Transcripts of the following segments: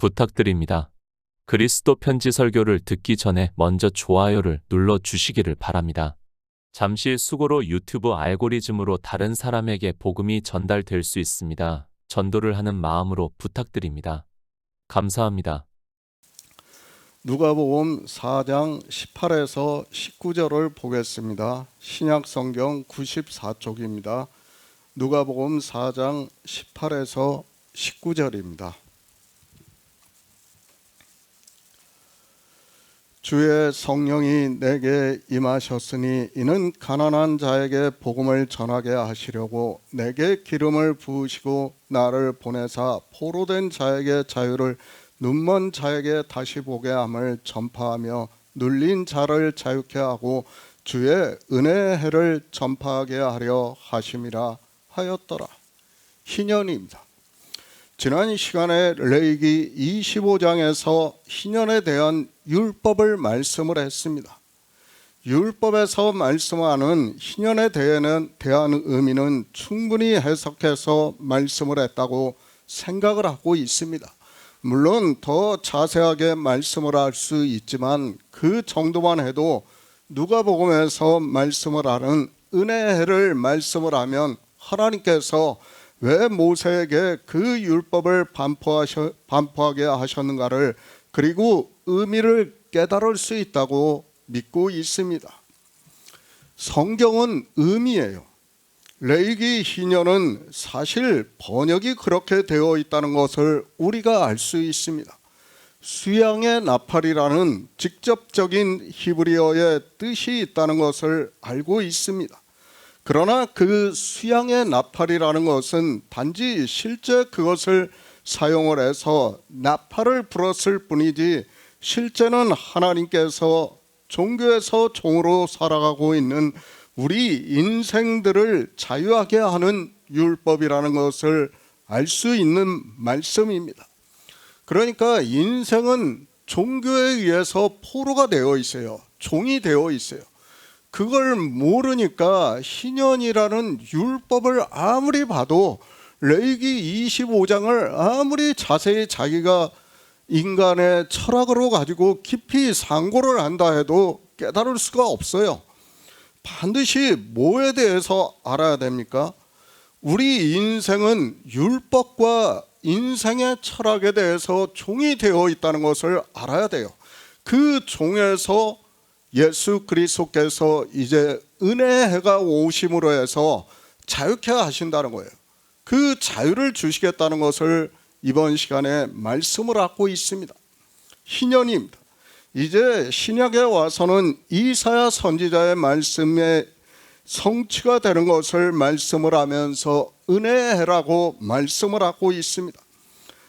부탁드립니다. 그리스도 편지 설교를 듣기 전에 먼저 좋아요를 눌러 주시기를 바랍니다. 잠시 수고로 유튜브 알고리즘으로 다른 사람에게 복음이 전달될 수 있습니다. 전도를 하는 마음으로 부탁드립니다. 감사합니다. 누가복음 4장 18에서 19절을 보겠습니다. 신약성경 94쪽입니다. 누가복음 4장 18에서 19절입니다. 주의 성령이 내게 임하셨으니 이는 가난한 자에게 복음을 전하게 하시려고 내게 기름을 부으시고 나를 보내사 포로된 자에게 자유를 눈먼 자에게 다시 보게 함을 전파하며 눌린 자를 자유케 하고 주의 은혜의 해를 전파하게 하려 하심이라 하였더라. 희년입니다. 지난 시간에 레위기 25장에서 희년에 대한 율법을 말씀을 했습니다. 율법에서 말씀하는 희년에 대한 의미는 충분히 해석해서 말씀을 했다고 생각을 하고 있습니다. 물론 더 자세하게 말씀을 할 수 있지만 그 정도만 해도 누가복음에서 말씀을 하는 은혜의 해를 말씀을 하면 하나님께서 왜 모세에게 그 율법을 반포하게 하셨는가를 그리고 의미를 깨달을 수 있다고 믿고 있습니다. 성경은 의미예요. 레위기 희년은 사실 번역이 그렇게 되어 있다는 것을 우리가 알 수 있습니다. 수양의 나팔이라는 직접적인 히브리어의 뜻이 있다는 것을 알고 있습니다. 그러나 그 수양의 나팔이라는 것은 단지 실제 그것을 사용을 해서 나팔을 불었을 뿐이지 실제는 하나님께서 종교에서 종으로 살아가고 있는 우리 인생들을 자유하게 하는 율법이라는 것을 알 수 있는 말씀입니다. 그러니까 인생은 종교에 의해서 포로가 되어 있어요. 종이 되어 있어요. 그걸 모르니까 희년이라는 율법을 아무리 봐도 레위기 25장을 아무리 자세히 자기가 인간의 철학으로 가지고 깊이 상고를 한다 해도 깨달을 수가 없어요. 반드시 뭐에 대해서 알아야 됩니까? 우리 인생은 율법과 인생의 철학에 대해서 종이 되어 있다는 것을 알아야 돼요. 그 종에서 예수 그리스도께서 이제 은혜의 해가 오심으로 해서 자유케 하신다는 거예요. 그 자유를 주시겠다는 것을 이번 시간에 말씀을 하고 있습니다. 희년입니다. 이제 신약에 와서는 이사야 선지자의 말씀에 성취가 되는 것을 말씀을 하면서 은혜의 해라고 말씀을 하고 있습니다.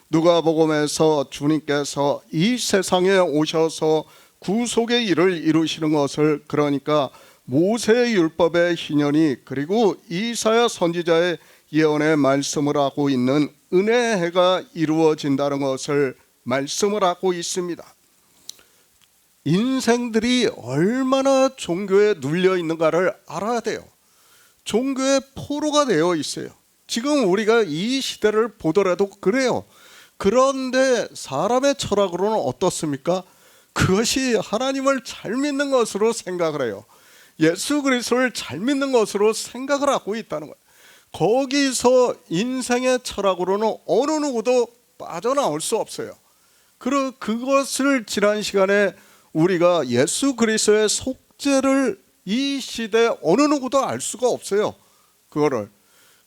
누가복음에서 주님께서 이 세상에 오셔서 구속의 일을 이루시는 것을, 그러니까 모세의 율법의 희년이 그리고 이사야 선지자의 예언의 말씀을 하고 있는 은혜의 해가 이루어진다는 것을 말씀을 하고 있습니다. 인생들이 얼마나 종교에 눌려 있는가를 알아야 돼요. 종교의 포로가 되어 있어요. 지금 우리가 이 시대를 보더라도 그래요. 그런데 사람의 철학으로는 어떻습니까? 그것이 하나님을 잘 믿는 것으로 생각을 해요. 예수 그리스도를 잘 믿는 것으로 생각을 하고 있다는 거예요. 거기서 인생의 철학으로는 어느 누구도 빠져나올 수 없어요. 그것을 지난 시간에 우리가 예수 그리스도의 속죄를 이 시대 어느 누구도 알 수가 없어요.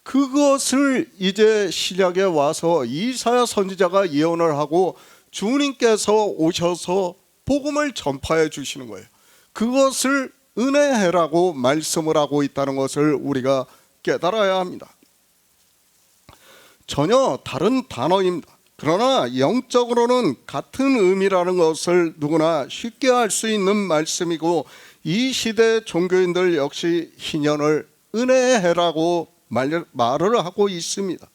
그것을 이제 신약에 와서 이사야 선지자가 예언을 하고 주님께서 오셔서 복음을 전파해 주시는 거예요. 그것을 은혜해라고 말씀을 하고 있다는 것을 우리가 깨달아야 합니다. 전혀 다른 단어입니다. 그러나 영적으로는 같은 의미라는 것을 누구나 쉽게 알 수 있는 말씀이고, 이 시대 종교인들 역시 희년을 은혜해라고 말을 하고 있습니다.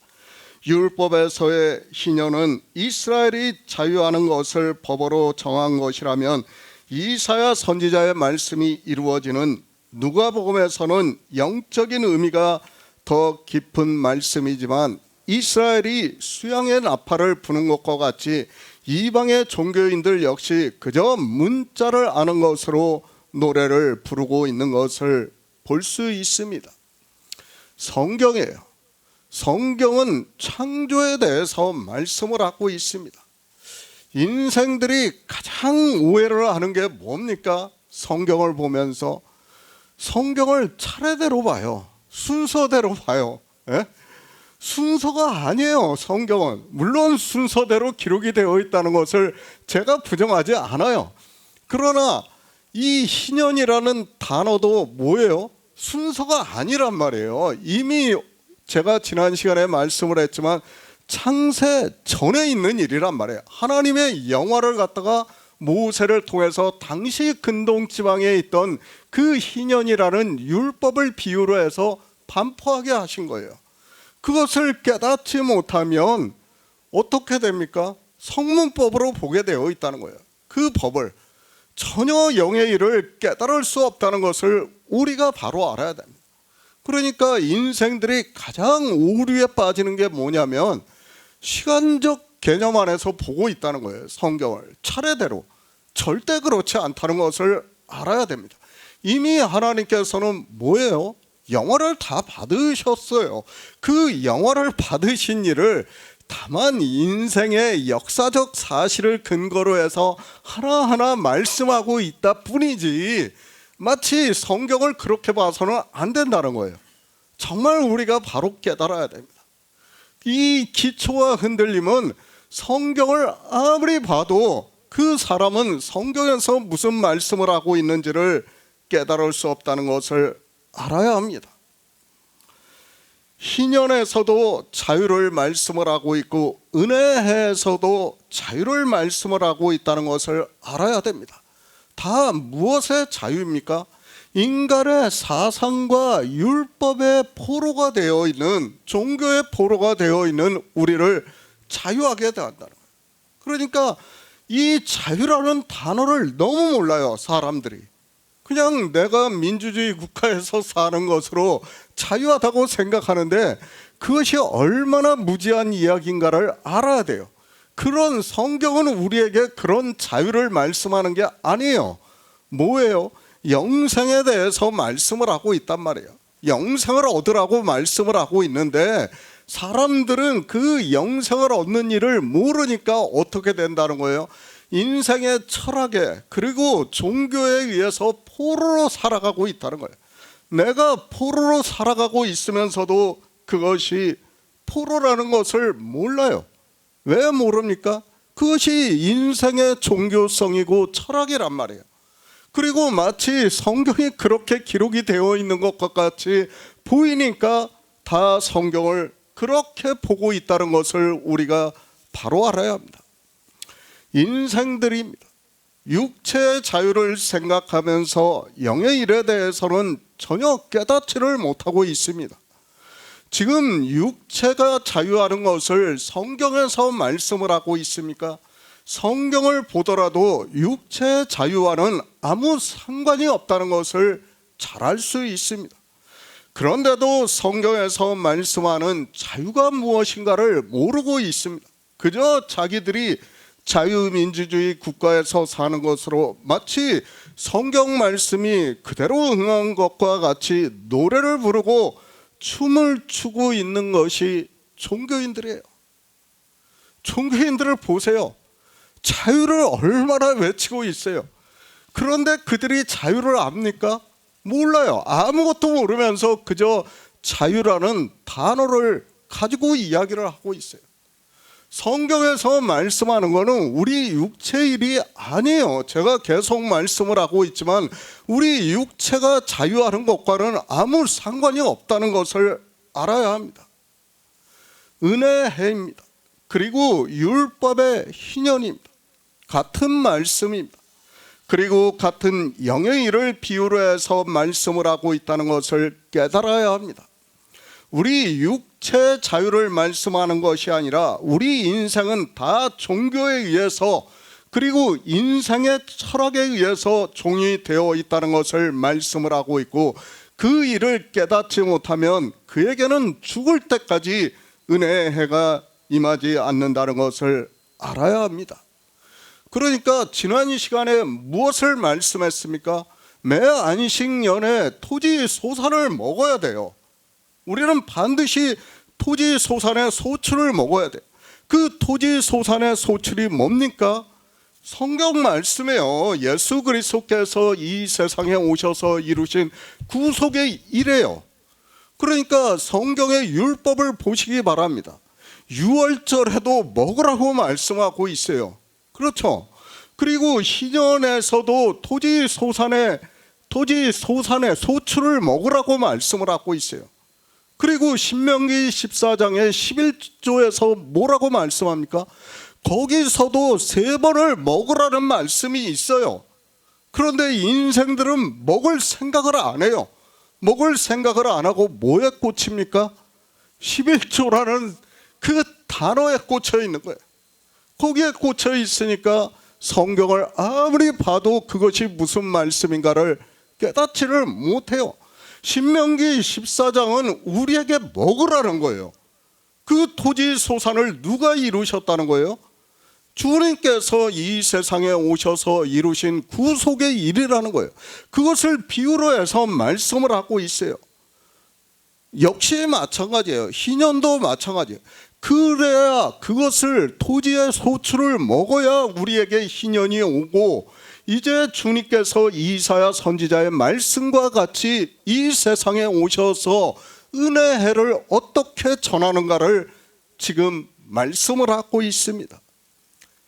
율법에서의 희년은 이스라엘이 자유하는 것을 법으로 정한 것이라면 이사야 선지자의 말씀이 이루어지는 누가복음에서는 영적인 의미가 더 깊은 말씀이지만 이스라엘이 수양의 나팔을 부는 것과 같이 이방의 종교인들 역시 그저 문자를 아는 것으로 노래를 부르고 있는 것을 볼 수 있습니다. 성경이에요. 성경은 창조에 대해서 말씀을 하고 있습니다. 인생들이 가장 오해를 하는 게 뭡니까? 성경을 보면서 성경을 차례대로 봐요. 순서대로 봐요. 예? 순서가 아니에요. 성경은 물론 순서대로 기록이 되어 있다는 것을 제가 부정하지 않아요. 그러나 이 희년이라는 단어도 뭐예요? 순서가 아니란 말이에요. 이미 제가 지난 시간에 말씀을 했지만 창세 전에 있는 일이란 말이에요. 하나님의 영화를 갖다가 모세를 통해서 당시 근동 지방에 있던 그 희년이라는 율법을 비유로 해서 반포하게 하신 거예요. 그것을 깨닫지 못하면 어떻게 됩니까? 성문법으로 보게 되어 있다는 거예요. 그 법을 전혀 영의 일을 깨달을 수 없다는 것을 우리가 바로 알아야 됩니다. 그러니까 인생들이 가장 오류에 빠지는 게 뭐냐면 시간적 개념 안에서 보고 있다는 거예요. 성경을 차례대로. 절대 그렇지 않다는 것을 알아야 됩니다. 이미 하나님께서는 뭐예요? 영화를 다 받으셨어요. 그 영화를 받으신 일을 다만 인생의 역사적 사실을 근거로 해서 하나하나 말씀하고 있다 뿐이지 마치 성경을 그렇게 봐서는 안 된다는 거예요. 정말 우리가 바로 깨달아야 됩니다. 이 기초와 흔들림은 성경을 아무리 봐도 그 사람은 성경에서 무슨 말씀을 하고 있는지를 깨달을 수 없다는 것을 알아야 합니다. 희년에서도 자유를 말씀을 하고 있고 은혜에서도 자유를 말씀을 하고 있다는 것을 알아야 됩니다. 다 무엇의 자유입니까? 인간의 사상과 율법의 포로가 되어 있는, 종교의 포로가 되어 있는 우리를 자유하게 한다는 거예요. 그러니까 이 자유라는 단어를 너무 몰라요, 사람들이. 그냥 내가 민주주의 국가에서 사는 것으로 자유하다고 생각하는데 그것이 얼마나 무지한 이야기인가를 알아야 돼요. 그런 성경은 우리에게 그런 자유를 말씀하는 게 아니에요. 뭐예요? 영생에 대해서 말씀을 하고 있단 말이에요. 영생을 얻으라고 말씀을 하고 있는데 사람들은 그 영생을 얻는 일을 모르니까 어떻게 된다는 거예요? 인생의 철학에 그리고 종교에 의해서 포로로 살아가고 있다는 거예요. 내가 포로로 살아가고 있으면서도 그것이 포로라는 것을 몰라요. 왜 모릅니까? 그것이 인생의 종교성이고 철학이란 말이에요. 그리고 마치 성경이 그렇게 기록이 되어 있는 것과 같이 보이니까 다 성경을 그렇게 보고 있다는 것을 우리가 바로 알아야 합니다. 인생들입니다. 육체의 자유를 생각하면서 영의 일에 대해서는 전혀 깨닫지를 못하고 있습니다. 지금 육체가 자유하는 것을 성경에서 말씀을 하고 있습니까? 성경을 보더라도 육체의 자유와는 아무 상관이 없다는 것을 잘 알 수 있습니다. 그런데도 성경에서 말씀하는 자유가 무엇인가를 모르고 있습니다. 그저 자기들이 자유민주주의 국가에서 사는 것으로 마치 성경 말씀이 그대로 응한 것과 같이 노래를 부르고 춤을 추고 있는 것이 종교인들이에요. 종교인들을 보세요. 자유를 얼마나 외치고 있어요. 그런데 그들이 자유를 압니까? 몰라요. 아무것도 모르면서 그저 자유라는 단어를 가지고 이야기를 하고 있어요. 성경에서 말씀하는 것은 우리 육체의 일이 아니에요. 제가 계속 말씀을 하고 있지만 우리 육체가 자유하는 것과는 아무 상관이 없다는 것을 알아야 합니다. 은혜의 해입니다. 그리고 율법의 희년입니다. 같은 말씀입니다. 그리고 같은 영의 일을 비유로 해서 말씀을 하고 있다는 것을 깨달아야 합니다. 우리 육체의 자유를 말씀하는 것이 아니라 우리 인생은 다 종교에 의해서 그리고 인생의 철학에 의해서 종이 되어 있다는 것을 말씀을 하고 있고 그 일을 깨닫지 못하면 그에게는 죽을 때까지 은혜의 해가 임하지 않는다는 것을 알아야 합니다. 그러니까 지난 시간에 무엇을 말씀했습니까? 매 안식년에 토지 소산을 먹어야 돼요. 우리는 반드시 토지 소산의 소출을 먹어야 돼요. 그 토지 소산의 소출이 뭡니까? 성경 말씀에요. 예수 그리스도께서 이 세상에 오셔서 이루신 구속의 일이에요. 그러니까 성경의 율법을 보시기 바랍니다. 유월절에도 먹으라고 말씀하고 있어요. 그렇죠? 그리고 희년에서도 토지 소산의 소출을 먹으라고 말씀을 하고 있어요. 그리고 신명기 14장의 11조에서 뭐라고 말씀합니까? 거기서도 3번을 먹으라는 말씀이 있어요. 그런데 인생들은 먹을 생각을 안 해요. 먹을 생각을 안 하고 뭐에 꽂힙니까? 11조라는 그 단어에 꽂혀 있는 거예요. 거기에 꽂혀 있으니까 성경을 아무리 봐도 그것이 무슨 말씀인가를 깨닫지를 못해요. 신명기 14장은 우리에게 먹으라는 거예요. 그 토지 소산을 누가 이루셨다는 거예요? 주님께서 이 세상에 오셔서 이루신 구속의 일이라는 거예요. 그것을 비유로 해서 말씀을 하고 있어요. 역시 마찬가지예요. 희년도 마찬가지예요. 그래야 그것을 토지의 소출을 먹어야 우리에게 희년이 오고 이제 주님께서 이사야 선지자의 말씀과 같이 이 세상에 오셔서 은혜의 해를 어떻게 전하는가를 지금 말씀을 하고 있습니다.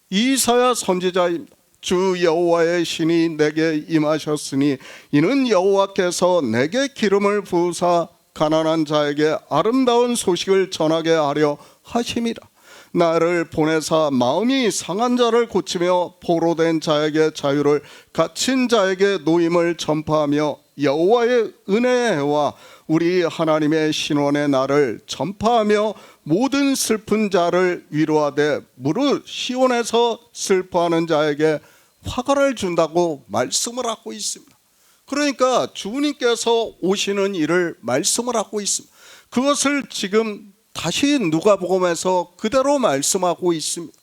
이사야 선지자입니다. 주 여호와의 신이 내게 임하셨으니 이는 여호와께서 내게 기름을 부으사 가난한 자에게 아름다운 소식을 전하게 하려 하심이라. 나를 보내사 마음이 상한 자를 고치며 포로된 자에게 자유를, 갇힌 자에게 노임을 전파하며 여호와의 은혜의 해와 우리 하나님의 신원의 날을 전파하며 모든 슬픈 자를 위로하되 무릇 시온에서 슬퍼하는 자에게 화가를 준다고 말씀을 하고 있습니다. 그러니까 주님께서 오시는 일을 말씀을 하고 있습니다. 그것을 지금 다시 누가복음에서 그대로 말씀하고 있습니다.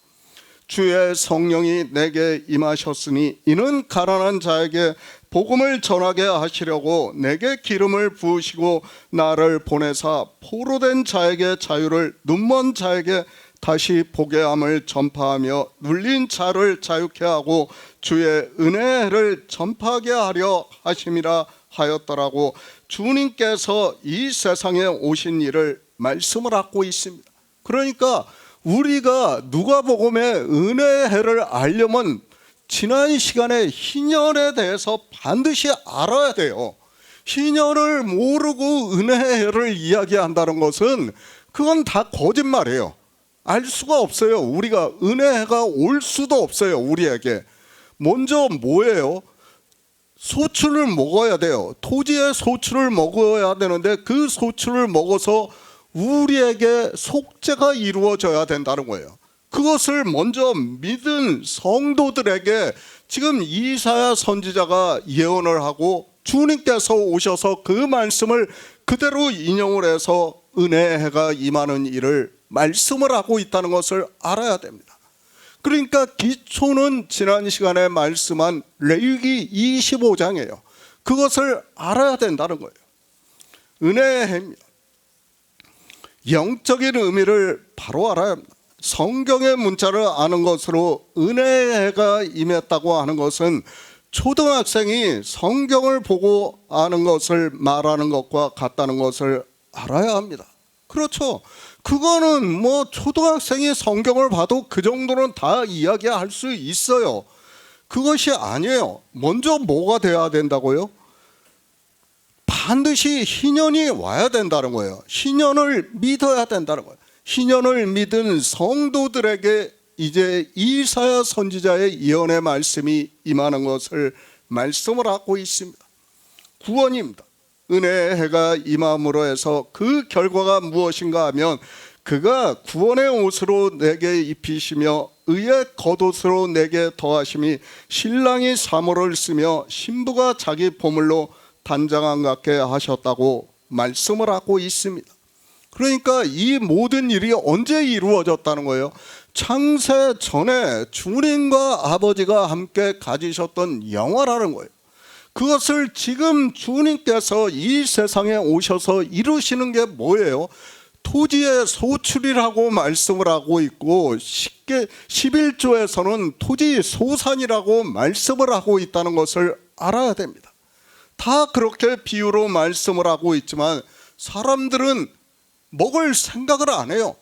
주의 성령이 내게 임하셨으니 이는 가난한 자에게 복음을 전하게 하시려고 내게 기름을 부으시고 나를 보내사 포로된 자에게 자유를, 눈먼 자에게 다시 보게 함을 전파하며 눌린 자를 자유케 하고 주의 은혜를 전파하게 하려 하심이라 하였더라고. 주님께서 이 세상에 오신 일을 말씀을 하고 있습니다. 그러니까 우리가 누가복음의 은혜의 해를 알려면 지난 시간에 희년에 대해서 반드시 알아야 돼요. 희년을 모르고 은혜의 해를 이야기한다는 것은 그건 다 거짓말이에요. 알 수가 없어요. 우리가 은혜가 올 수도 없어요. 우리에게 먼저 뭐예요? 소출을 먹어야 돼요. 토지의 소출을 먹어야 되는데 그 소출을 먹어서 우리에게 속죄가 이루어져야 된다는 거예요. 그것을 먼저 믿은 성도들에게 지금 이사야 선지자가 예언을 하고 주님께서 오셔서 그 말씀을 그대로 인용을 해서 은혜의 해가 임하는 일을 말씀을 하고 있다는 것을 알아야 됩니다. 그러니까 기초는 지난 시간에 말씀한 레위기 25장이에요. 그것을 알아야 된다는 거예요. 은혜의 해입니다. 영적인 의미를 바로 알아야 합니다. 성경의 문자를 아는 것으로 은혜의 해가 임했다고 하는 것은 초등학생이 성경을 보고 아는 것을 말하는 것과 같다는 것을 알아야 합니다. 그렇죠. 그거는 뭐 초등학생이 성경을 봐도 그 정도는 다 이야기할 수 있어요. 그것이 아니에요. 먼저 뭐가 돼야 된다고요? 반드시 희년이 와야 된다는 거예요. 희년을 믿어야 된다는 거예요. 희년을 믿은 성도들에게 이제 이사야 선지자의 예언의 말씀이 임하는 것을 말씀을 하고 있습니다. 구원입니다. 은혜의 해가 임함으로 해서 그 결과가 무엇인가 하면 그가 구원의 옷으로 내게 입히시며 의의 겉옷으로 내게 더하심이 신랑이 사모를 쓰며 신부가 자기 보물로 단장한 같게 하셨다고 말씀을 하고 있습니다. 그러니까 이 모든 일이 언제 이루어졌다는 거예요? 창세 전에 주님과 아버지가 함께 가지셨던 영화라는 거예요. 그것을 지금 주님께서 이 세상에 오셔서 이루시는 게 뭐예요? 토지의 소출이라고 말씀을 하고 있고 11조에서는 토지 소산이라고 말씀을 하고 있다는 것을 알아야 됩니다. 다 그렇게 비유로 말씀을 하고 있지만 사람들은 먹을 생각을 안 해요.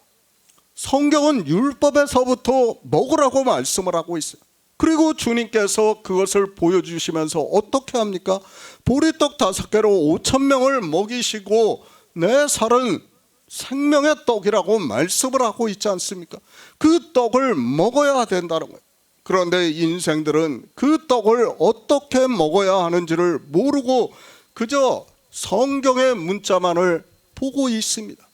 성경은 율법에서부터 먹으라고 말씀을 하고 있어요. 그리고 주님께서 그것을 보여주시면서 어떻게 합니까? 보리떡 5개로 5,000명을 먹이시고 내 살은 생명의 떡이라고 말씀을 하고 있지 않습니까? 그 떡을 먹어야 된다는 거예요. 그런데 인생들은 그 떡을 어떻게 먹어야 하는지를 모르고 그저 성경의 문자만을 보고 있습니다.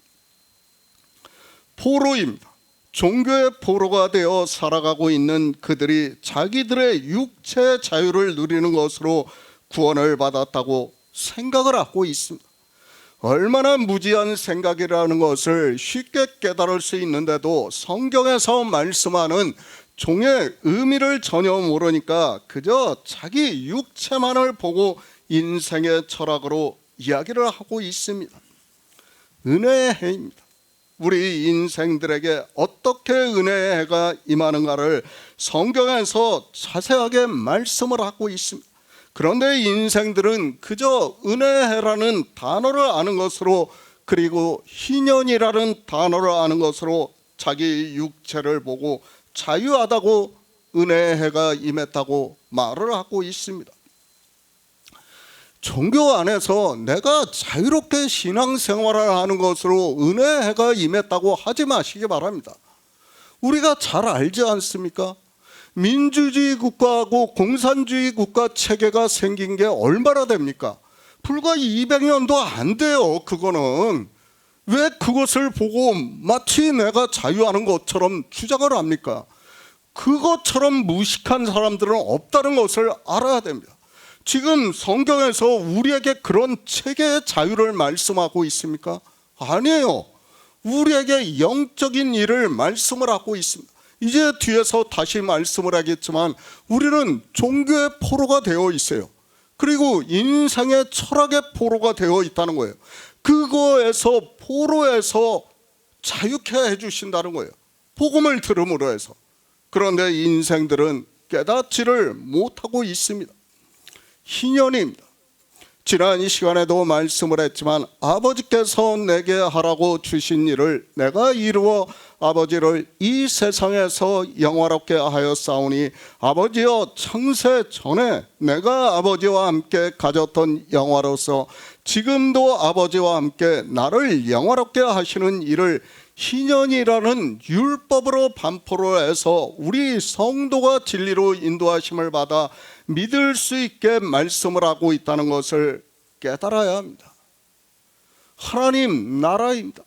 포로입니다. 종교의 포로가 되어 살아가고 있는 그들이 자기들의 육체의 자유를 누리는 것으로 구원을 받았다고 생각을 하고 있습니다. 얼마나 무지한 생각이라는 것을 쉽게 깨달을 수 있는데도 성경에서 말씀하는 종의 의미를 전혀 모르니까 그저 자기 육체만을 보고 인생의 철학으로 이야기를 하고 있습니다. 은혜의 해입니다. 우리 인생들에게 어떻게 은혜의 해가 임하는가를 성경에서 자세하게 말씀을 하고 있습니다. 그런데 인생들은 그저 은혜의 해라는 단어를 아는 것으로 그리고 희년이라는 단어를 아는 것으로 자기 육체를 보고 자유하다고 은혜의 해가 임했다고 말을 하고 있습니다. 종교 안에서 내가 자유롭게 신앙생활을 하는 것으로 은혜의 해가 임했다고 하지 마시기 바랍니다. 우리가 잘 알지 않습니까? 민주주의 국가하고 공산주의 국가 체계가 생긴 게 얼마나 됩니까? 불과 200년도 안 돼요. 그거는 왜 그것을 보고 마치 내가 자유하는 것처럼 주장을 합니까? 그것처럼 무식한 사람들은 없다는 것을 알아야 됩니다. 지금 성경에서 우리에게 그런 체계의 자유를 말씀하고 있습니까? 아니에요. 우리에게 영적인 일을 말씀을 하고 있습니다. 이제 뒤에서 다시 말씀을 하겠지만 우리는 종교의 포로가 되어 있어요. 그리고 인생의 철학의 포로가 되어 있다는 거예요. 그거에서 포로에서 자유케 해주신다는 거예요. 복음을 들음으로 해서. 그런데 인생들은 깨닫지를 못하고 있습니다. 희년입니다. 지난 이 시간에도 말씀을 했지만 아버지께서 내게 하라고 주신 일을 내가 이루어 아버지를 이 세상에서 영화롭게 하였사오니 아버지여 창세 전에 내가 아버지와 함께 가졌던 영화로서 지금도 아버지와 함께 나를 영화롭게 하시는 일을 희년이라는 율법으로 반포를 해서 우리 성도가 진리로 인도하심을 받아 믿을 수 있게 말씀을 하고 있다는 것을 깨달아야 합니다. 하나님 나라입니다.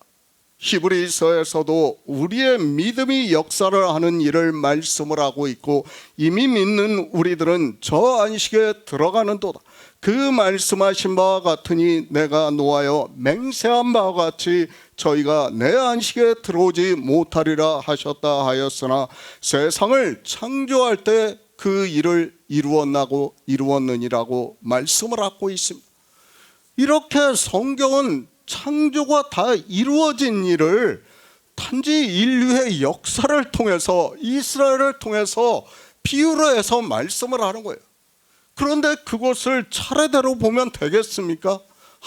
히브리서에서도 우리의 믿음이 역사를 하는 일을 말씀을 하고 있고 이미 믿는 우리들은 저 안식에 들어가는도다. 그 말씀하신 바와 같으니 내가 노하여 맹세한 바와 같이 저희가 내 안식에 들어오지 못하리라 하셨다 하였으나 세상을 창조할 때 그 일을 이루었느니라고 말씀을 하고 있습니다. 이렇게 성경은 창조가 다 이루어진 일을 단지 인류의 역사를 통해서 이스라엘을 통해서 비유로 해서 말씀을 하는 거예요. 그런데 그것을 차례대로 보면 되겠습니까?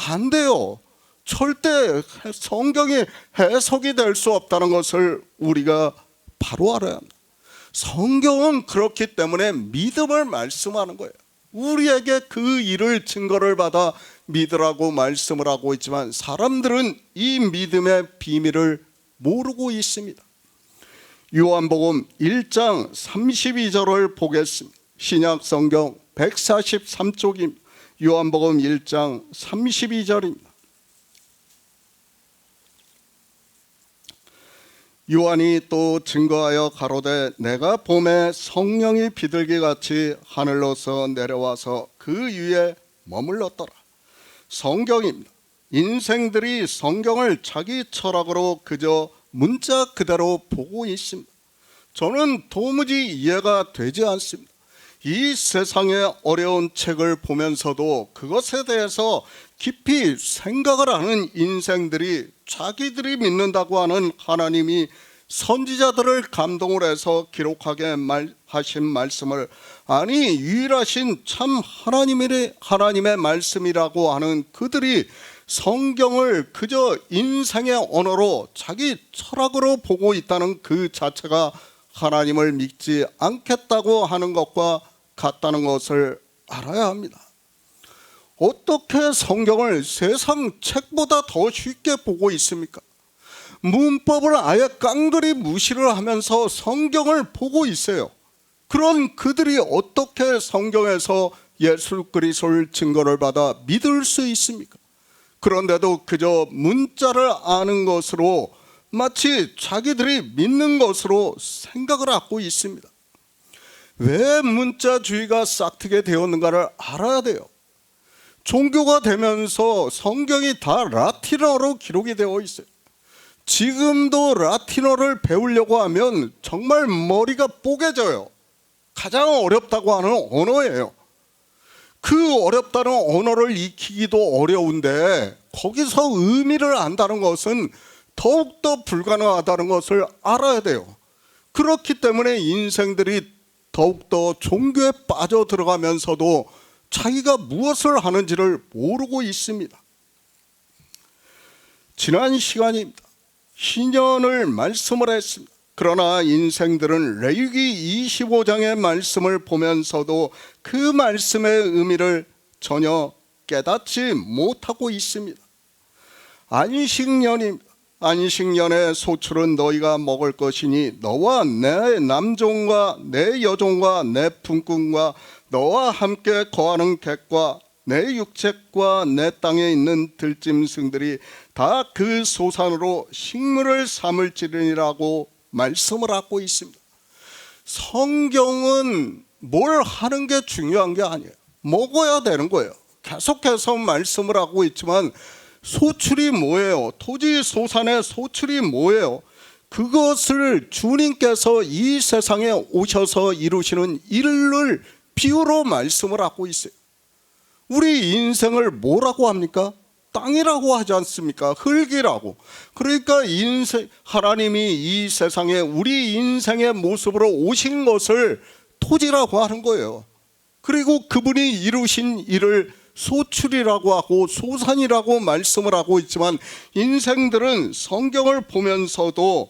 안 돼요. 절대 성경이 해석이 될 수 없다는 것을 우리가 바로 알아야 합니다. 성경은 그렇기 때문에 믿음을 말씀하는 거예요. 우리에게 그 일을 증거를 받아 믿으라고 말씀을 하고 있지만 사람들은 이 믿음의 비밀을 모르고 있습니다. 요한복음 1장 32절을 보겠습니다. 신약 성경 143쪽입니다. 요한복음 1장 32절입니다. 요한이 또 증거하여 가로되 내가 봄에 성령이 비둘기같이 하늘로서 내려와서 그 위에 머물렀더라. 성경입니다. 인생들이 성경을 자기 철학으로 그저 문자 그대로 보고 있습니다. 저는 도무지 이해가 되지 않습니다. 이 세상의 어려운 책을 보면서도 그것에 대해서 깊이 생각을 하는 인생들이 자기들이 믿는다고 하는 하나님이 선지자들을 감동을 해서 기록하게 하신 말씀을, 아니 유일하신 참 하나님의 말씀이라고 하는 그들이 성경을 그저 인생의 언어로 자기 철학으로 보고 있다는 그 자체가 하나님을 믿지 않겠다고 하는 것과 같다는 것을 알아야 합니다. 어떻게 성경을 세상 책보다 더 쉽게 보고 있습니까? 문법을 아예 깡그리 무시를 하면서 성경을 보고 있어요. 그런 그들이 어떻게 성경에서 예수 그리스도를 증거를 받아 믿을 수 있습니까? 그런데도 그저 문자를 아는 것으로 마치 자기들이 믿는 것으로 생각을 하고 있습니다. 왜 문자주의가 싹트게 되었는가를 알아야 돼요. 종교가 되면서 성경이 다 라틴어로 기록이 되어 있어요. 지금도 라틴어를 배우려고 하면 정말 머리가 뽀개져요. 가장 어렵다고 하는 언어예요. 그 어렵다는 언어를 익히기도 어려운데 거기서 의미를 안다는 것은 더욱더 불가능하다는 것을 알아야 돼요. 그렇기 때문에 인생들이 더욱더 종교에 빠져들어가면서도 자기가 무엇을 하는지를 모르고 있습니다. 지난 시간입니다. 희년을 말씀을 했습니다. 그러나 인생들은 레위기 25장의 말씀을 보면서도 그 말씀의 의미를 전혀 깨닫지 못하고 있습니다. 안식년입니다. 안식년의 소출은 너희가 먹을 것이니 너와 내 남종과 내 여종과 내 품꾼과 너와 함께 거하는 객과 내 육책과 내 땅에 있는 들짐승들이 다 그 소산으로 식물을 삼을지니라고 말씀을 하고 있습니다. 성경은 뭘 하는 게 중요한 게 아니에요. 먹어야 되는 거예요. 계속해서 말씀을 하고 있지만 소출이 뭐예요? 토지 소산의 소출이 뭐예요? 그것을 주님께서 이 세상에 오셔서 이루시는 일을 비유로 말씀을 하고 있어요. 우리 인생을 뭐라고 합니까? 땅이라고 하지 않습니까? 흙이라고. 그러니까 하나님이 이 세상에 우리 인생의 모습으로 오신 것을 토지라고 하는 거예요. 그리고 그분이 이루신 일을 소출이라고 하고 소산이라고 말씀을 하고 있지만 인생들은 성경을 보면서도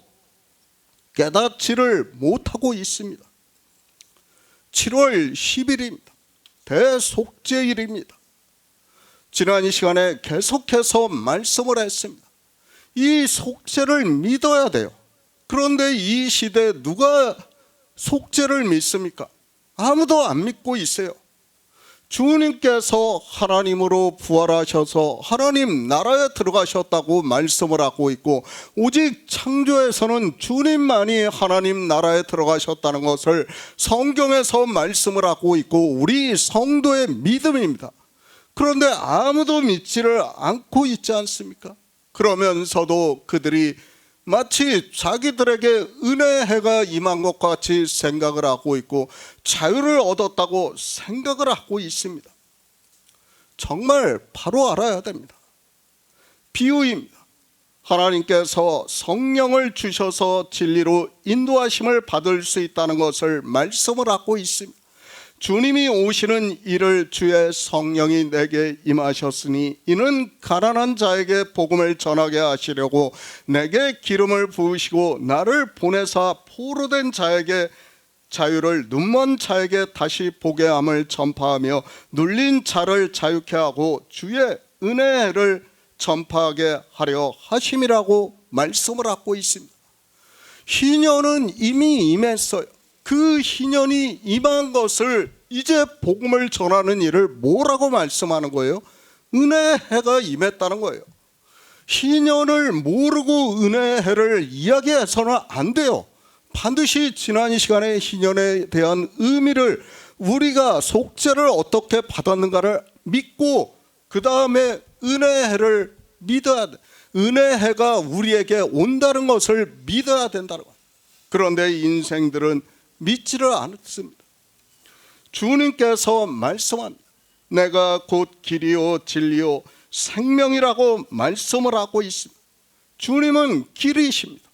깨닫지를 못하고 있습니다. 7월 10일입니다. 대속죄일입니다. 지난 이 시간에 계속해서 말씀을 했습니다. 이 속죄를 믿어야 돼요. 그런데 이 시대에 누가 속죄를 믿습니까? 아무도 안 믿고 있어요. 주님께서 하나님으로 부활하셔서 하나님 나라에 들어가셨다고 말씀을 하고 있고, 오직 창조에서는 주님만이 하나님 나라에 들어가셨다는 것을 성경에서 말씀을 하고 있고 우리 성도의 믿음입니다. 그런데 아무도 믿지를 않고 있지 않습니까? 그러면서도 그들이 마치 자기들에게 은혜의 해가 임한 것 같이 생각을 하고 있고 자유를 얻었다고 생각을 하고 있습니다. 정말 바로 알아야 됩니다. 비유입니다. 하나님께서 성령을 주셔서 진리로 인도하심을 받을 수 있다는 것을 말씀을 하고 있습니다. 주님이 오시는 이를 주의 성령이 내게 임하셨으니 이는 가난한 자에게 복음을 전하게 하시려고 내게 기름을 부으시고 나를 보내사 포로된 자에게 자유를, 눈먼 자에게 다시 보게 함을 전파하며 눌린 자를 자유케 하고 주의 은혜를 전파하게 하려 하심이라고 말씀을 하고 있습니다. 희년은 이미 임했어요. 그 희년이 임한 것을 이제 복음을 전하는 일을 뭐라고 말씀하는 거예요? 은혜의 해가 임했다는 거예요. 희년을 모르고 은혜의 해를 이야기해서는 안 돼요. 반드시 지난 이 시간에 희년에 대한 의미를, 우리가 속죄를 어떻게 받았는가를 믿고 그 다음에 은혜의 해를 믿어야 돼. 은혜의 해가 우리에게 온다는 것을 믿어야 된다는 거예요. 그런데 인생들은 믿지를 않습니다. 주님께서 말씀합니다. 내가 곧 길이요 진리요 생명이라고 말씀을 하고 있습니다. 주님은 길이십니다.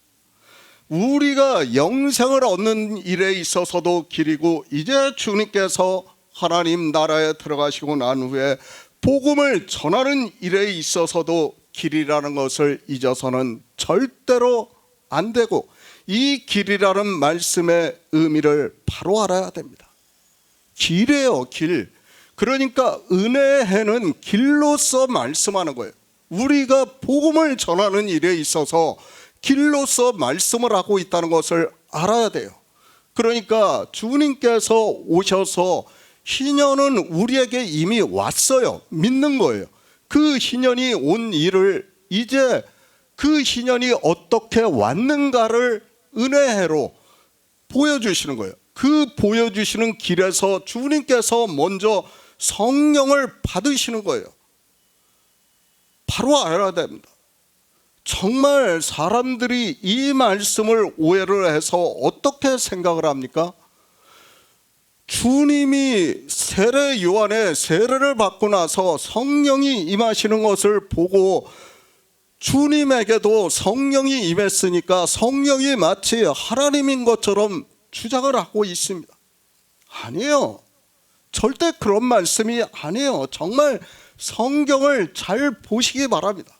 우리가 영생을 얻는 일에 있어서도 길이고, 이제 주님께서 하나님 나라에 들어가시고 난 후에 복음을 전하는 일에 있어서도 길이라는 것을 잊어서는 절대로 안 되고, 이 길이라는 말씀의 의미를 바로 알아야 됩니다. 길이에요, 길. 그러니까 은혜해는 길로서 말씀하는 거예요. 우리가 복음을 전하는 일에 있어서 길로서 말씀을 하고 있다는 것을 알아야 돼요. 그러니까 주님께서 오셔서 희년은 우리에게 이미 왔어요. 믿는 거예요. 그 희년이 온 일을 이제 그 희년이 어떻게 왔는가를 은혜로 보여주시는 거예요. 그 보여주시는 길에서 주님께서 먼저 성령을 받으시는 거예요. 바로 알아야 됩니다. 정말 사람들이 이 말씀을 오해를 해서 어떻게 생각을 합니까? 주님이 세례 요한의 세례를 받고 나서 성령이 임하시는 것을 보고 주님에게도 성령이 임했으니까 성령이 마치 하나님인 것처럼 주장을 하고 있습니다. 아니에요. 절대 그런 말씀이 아니에요. 정말 성경을 잘 보시기 바랍니다.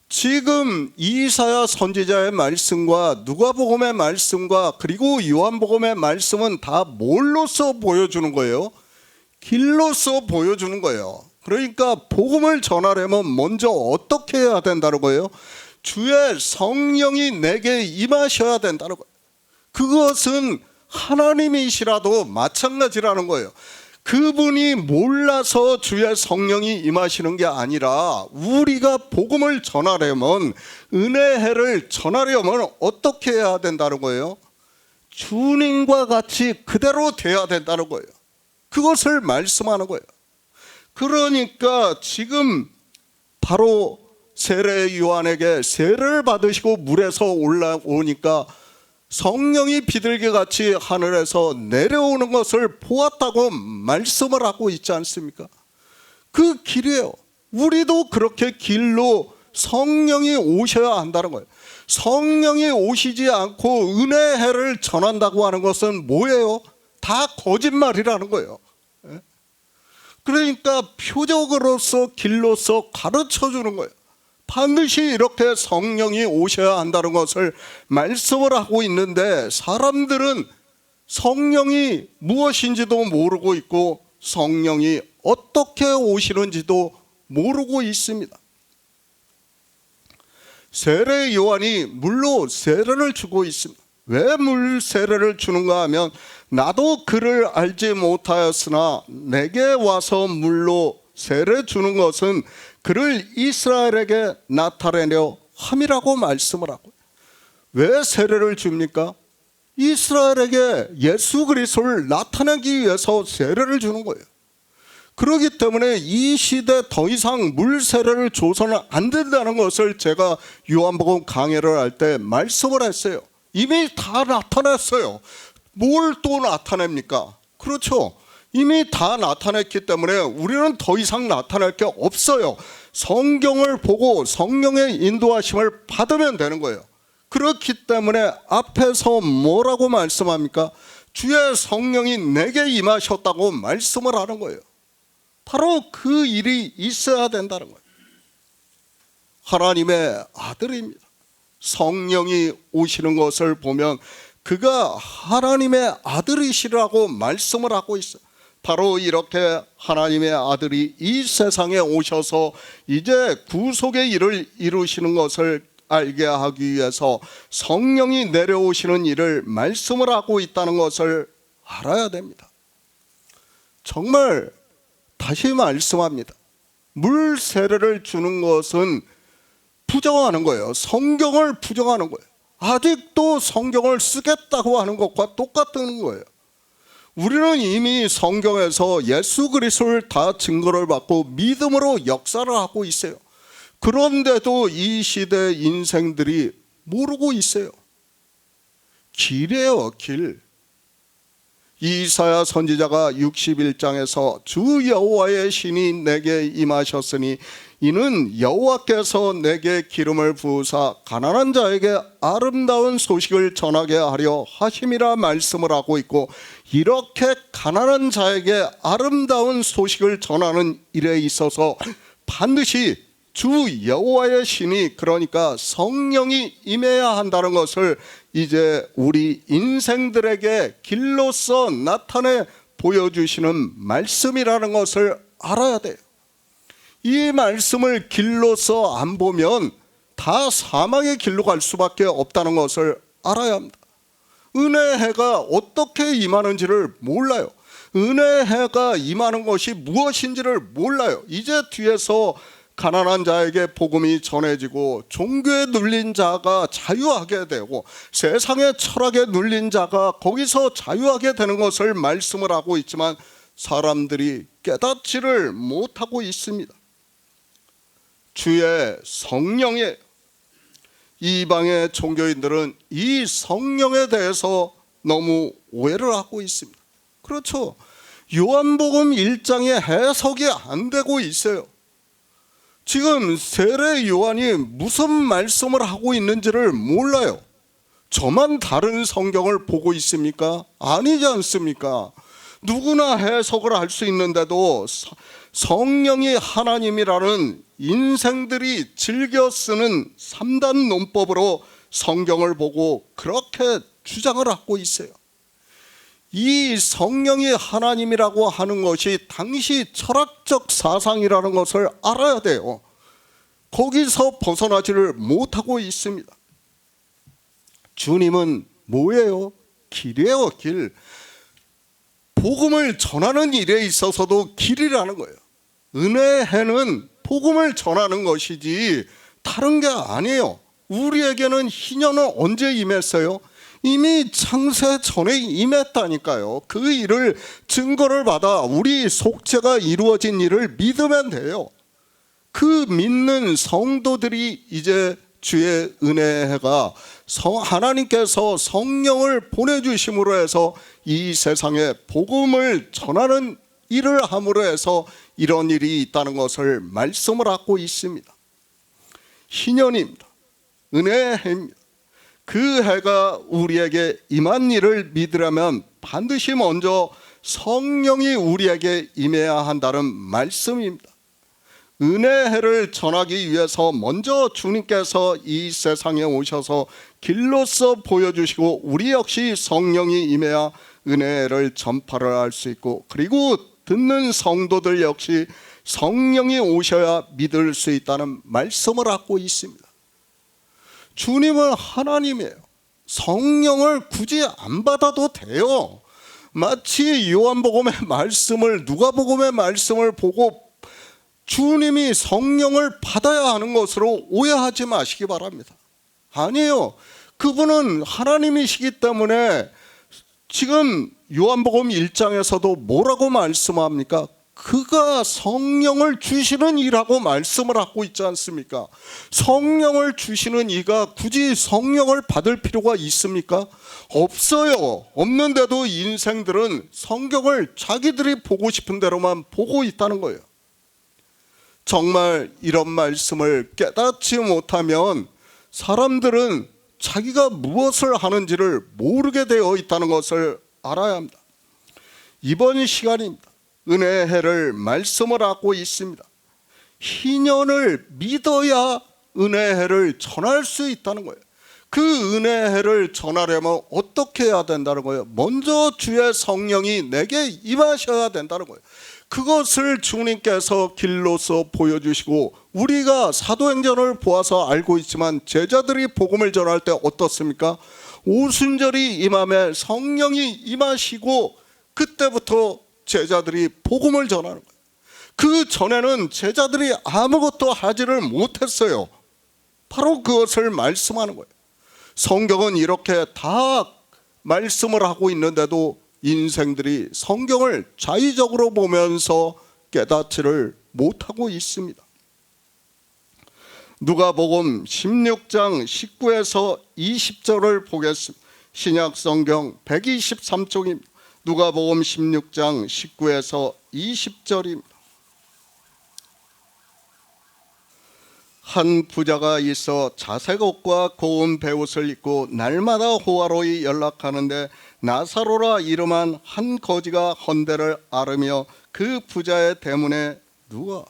지금 이사야 선지자의 말씀과 누가복음의 말씀과 그리고 요한복음의 말씀은 다 뭘로써 보여주는 거예요? 길로써 보여주는 거예요. 그러니까 복음을 전하려면 먼저 어떻게 해야 된다는 거예요? 주의 성령이 내게 임하셔야 된다는 거예요. 그것은 하나님이시라도 마찬가지라는 거예요. 그분이 몰라서 주의 성령이 임하시는 게 아니라 우리가 복음을 전하려면, 은혜를 전하려면 어떻게 해야 된다는 거예요? 주님과 같이 그대로 돼야 된다는 거예요. 그것을 말씀하는 거예요. 그러니까 지금 바로 세례 요한에게 세례를 받으시고 물에서 올라오니까 성령이 비둘기같이 하늘에서 내려오는 것을 보았다고 말씀을 하고 있지 않습니까? 그 길이에요. 우리도 그렇게 길로 성령이 오셔야 한다는 거예요. 성령이 오시지 않고 은혜를 전한다고 하는 것은 뭐예요? 다 거짓말이라는 거예요. 그러니까 표적으로서 길로서 가르쳐 주는 거예요. 반드시 이렇게 성령이 오셔야 한다는 것을 말씀을 하고 있는데, 사람들은 성령이 무엇인지도 모르고 있고 성령이 어떻게 오시는지도 모르고 있습니다. 세례 요한이 물로 세례를 주고 있습니다. 왜 물 세례를 주는가 하면, 나도 그를 알지 못하였으나 내게 와서 물로 세례 주는 것은 그를 이스라엘에게 나타내려 함이라고 말씀을 하고, 왜 세례를 줍니까? 이스라엘에게 예수 그리스도를 나타내기 위해서 세례를 주는 거예요. 그렇기 때문에 이 시대 더 이상 물 세례를 줘서는 안 된다는 것을 제가 요한복음 강해를 할 때 말씀을 했어요. 이미 다 나타났어요. 뭘 또 나타냅니까? 그렇죠. 이미 다 나타냈기 때문에 우리는 더 이상 나타낼 게 없어요. 성경을 보고 성령의 인도하심을 받으면 되는 거예요. 그렇기 때문에 앞에서 뭐라고 말씀합니까? 주의 성령이 내게 임하셨다고 말씀을 하는 거예요. 바로 그 일이 있어야 된다는 거예요. 하나님의 아들입니다. 성령이 오시는 것을 보면 그가 하나님의 아들이시라고 말씀을 하고 있어요. 바로 이렇게 하나님의 아들이 이 세상에 오셔서 이제 구속의 일을 이루시는 것을 알게 하기 위해서 성령이 내려오시는 일을 말씀을 하고 있다는 것을 알아야 됩니다. 정말 다시 말씀합니다. 물 세례를 주는 것은 부정하는 거예요. 성경을 부정하는 거예요. 아직도 성경을 쓰겠다고 하는 것과 똑같은 거예요. 우리는 이미 성경에서 예수 그리스도를 다 증거를 받고 믿음으로 역사를 하고 있어요. 그런데도 이 시대 인생들이 모르고 있어요. 길이에요, 길. 이사야 선지자가 61장에서 주 여호와의 신이 내게 임하셨으니 이는 여호와께서 내게 기름을 부으사 가난한 자에게 아름다운 소식을 전하게 하려 하심이라 말씀을 하고 있고, 이렇게 가난한 자에게 아름다운 소식을 전하는 일에 있어서 반드시 주 여호와의 신이, 그러니까 성령이 임해야 한다는 것을 이제 우리 인생들에게 길로서 나타내 보여주시는 말씀이라는 것을 알아야 돼요. 이 말씀을 길로서 안 보면 다 사망의 길로 갈 수밖에 없다는 것을 알아야 합니다. 은혜의 해가 어떻게 임하는지를 몰라요. 은혜의 해가 임하는 것이 무엇인지를 몰라요. 이제 뒤에서 가난한 자에게 복음이 전해지고 종교에 눌린 자가 자유하게 되고 세상의 철학에 눌린 자가 거기서 자유하게 되는 것을 말씀을 하고 있지만 사람들이 깨닫지를 못하고 있습니다. 주의 성령이에요. 이방의 종교인들은 이 성령에 대해서 너무 오해를 하고 있습니다. 그렇죠. 요한복음 1장의 해석이 안 되고 있어요. 지금 세례 요한이 무슨 말씀을 하고 있는지를 몰라요. 저만 다른 성경을 보고 있습니까? 아니지 않습니까? 누구나 해석을 할 수 있는데도 성령이 하나님이라는 인생들이 즐겨 쓰는 3단 논법으로 성경을 보고 그렇게 주장을 하고 있어요. 이 성령이 하나님이라고 하는 것이 당시 철학적 사상이라는 것을 알아야 돼요. 거기서 벗어나지를 못하고 있습니다. 주님은 뭐예요? 길이에요, 길. 복음을 전하는 일에 있어서도 길이라는 거예요. 은혜의 해는 복음을 전하는 것이지 다른 게 아니에요. 우리에게는 희년은 언제 임했어요? 이미 창세 전에 임했다니까요. 그 일을 증거를 받아 우리 속죄가 이루어진 일을 믿으면 돼요. 그 믿는 성도들이 이제 주의 은혜의 해가 하나님께서 성령을 보내주심으로 해서 이 세상에 복음을 전하는 일을 함으로 해서 이런 일이 있다는 것을 말씀을 하고 있습니다. 희년입니다. 은혜의 해입니다. 그 해가 우리에게 임한 일을 믿으려면 반드시 먼저 성령이 우리에게 임해야 한다는 말씀입니다. 은혜의 해를 전하기 위해서 먼저 주님께서 이 세상에 오셔서 길로서 보여주시고 우리 역시 성령이 임해야 은혜를 전파를 할 수 있고, 그리고 듣는 성도들 역시 성령이 오셔야 믿을 수 있다는 말씀을 하고 있습니다. 주님은 하나님이에요. 성령을 굳이 안 받아도 돼요. 마치 요한복음의 말씀을, 누가복음의 말씀을 보고 주님이 성령을 받아야 하는 것으로 오해하지 마시기 바랍니다. 아니에요. 그분은 하나님이시기 때문에 지금 요한복음 1장에서도 뭐라고 말씀합니까? 그가 성령을 주시는 이라고 말씀을 하고 있지 않습니까? 성령을 주시는 이가 굳이 성령을 받을 필요가 있습니까? 없어요. 없는데도 인생들은 성경을 자기들이 보고 싶은 대로만 보고 있다는 거예요. 정말 이런 말씀을 깨닫지 못하면 사람들은 자기가 무엇을 하는지를 모르게 되어 있다는 것을 알아야 합니다. 이번 시간입니다. 은혜의 해를 말씀을 하고 있습니다. 희년을 믿어야 은혜의 해를 전할 수 있다는 거예요. 그 은혜의 해를 전하려면 어떻게 해야 된다는 거예요? 먼저 주의 성령이 내게 임하셔야 된다는 거예요. 그것을 주님께서 길로서 보여주시고, 우리가 사도행전을 보아서 알고 있지만 제자들이 복음을 전할 때 어떻습니까? 오순절이 임함에 성령이 임하시고 그때부터 제자들이 복음을 전하는 거예요. 그 전에는 제자들이 아무것도 하지를 못했어요. 바로 그것을 말씀하는 거예요. 성경은 이렇게 다 말씀을 하고 있는데도 인생들이 성경을 자의적으로 보면서 깨닫지를 못하고 있습니다. 누가복음 16장 19에서 20절을 보겠습니다. 신약 성경 123쪽입니다. 누가복음 16장 19에서 20절입니다. 한 부자가 있어 자색 옷과 고운 베옷을 입고 날마다 호화로이 연락하는데 나사로라 이름한 한 거지가 헌대를 앓으며 그 부자의 대문에 누워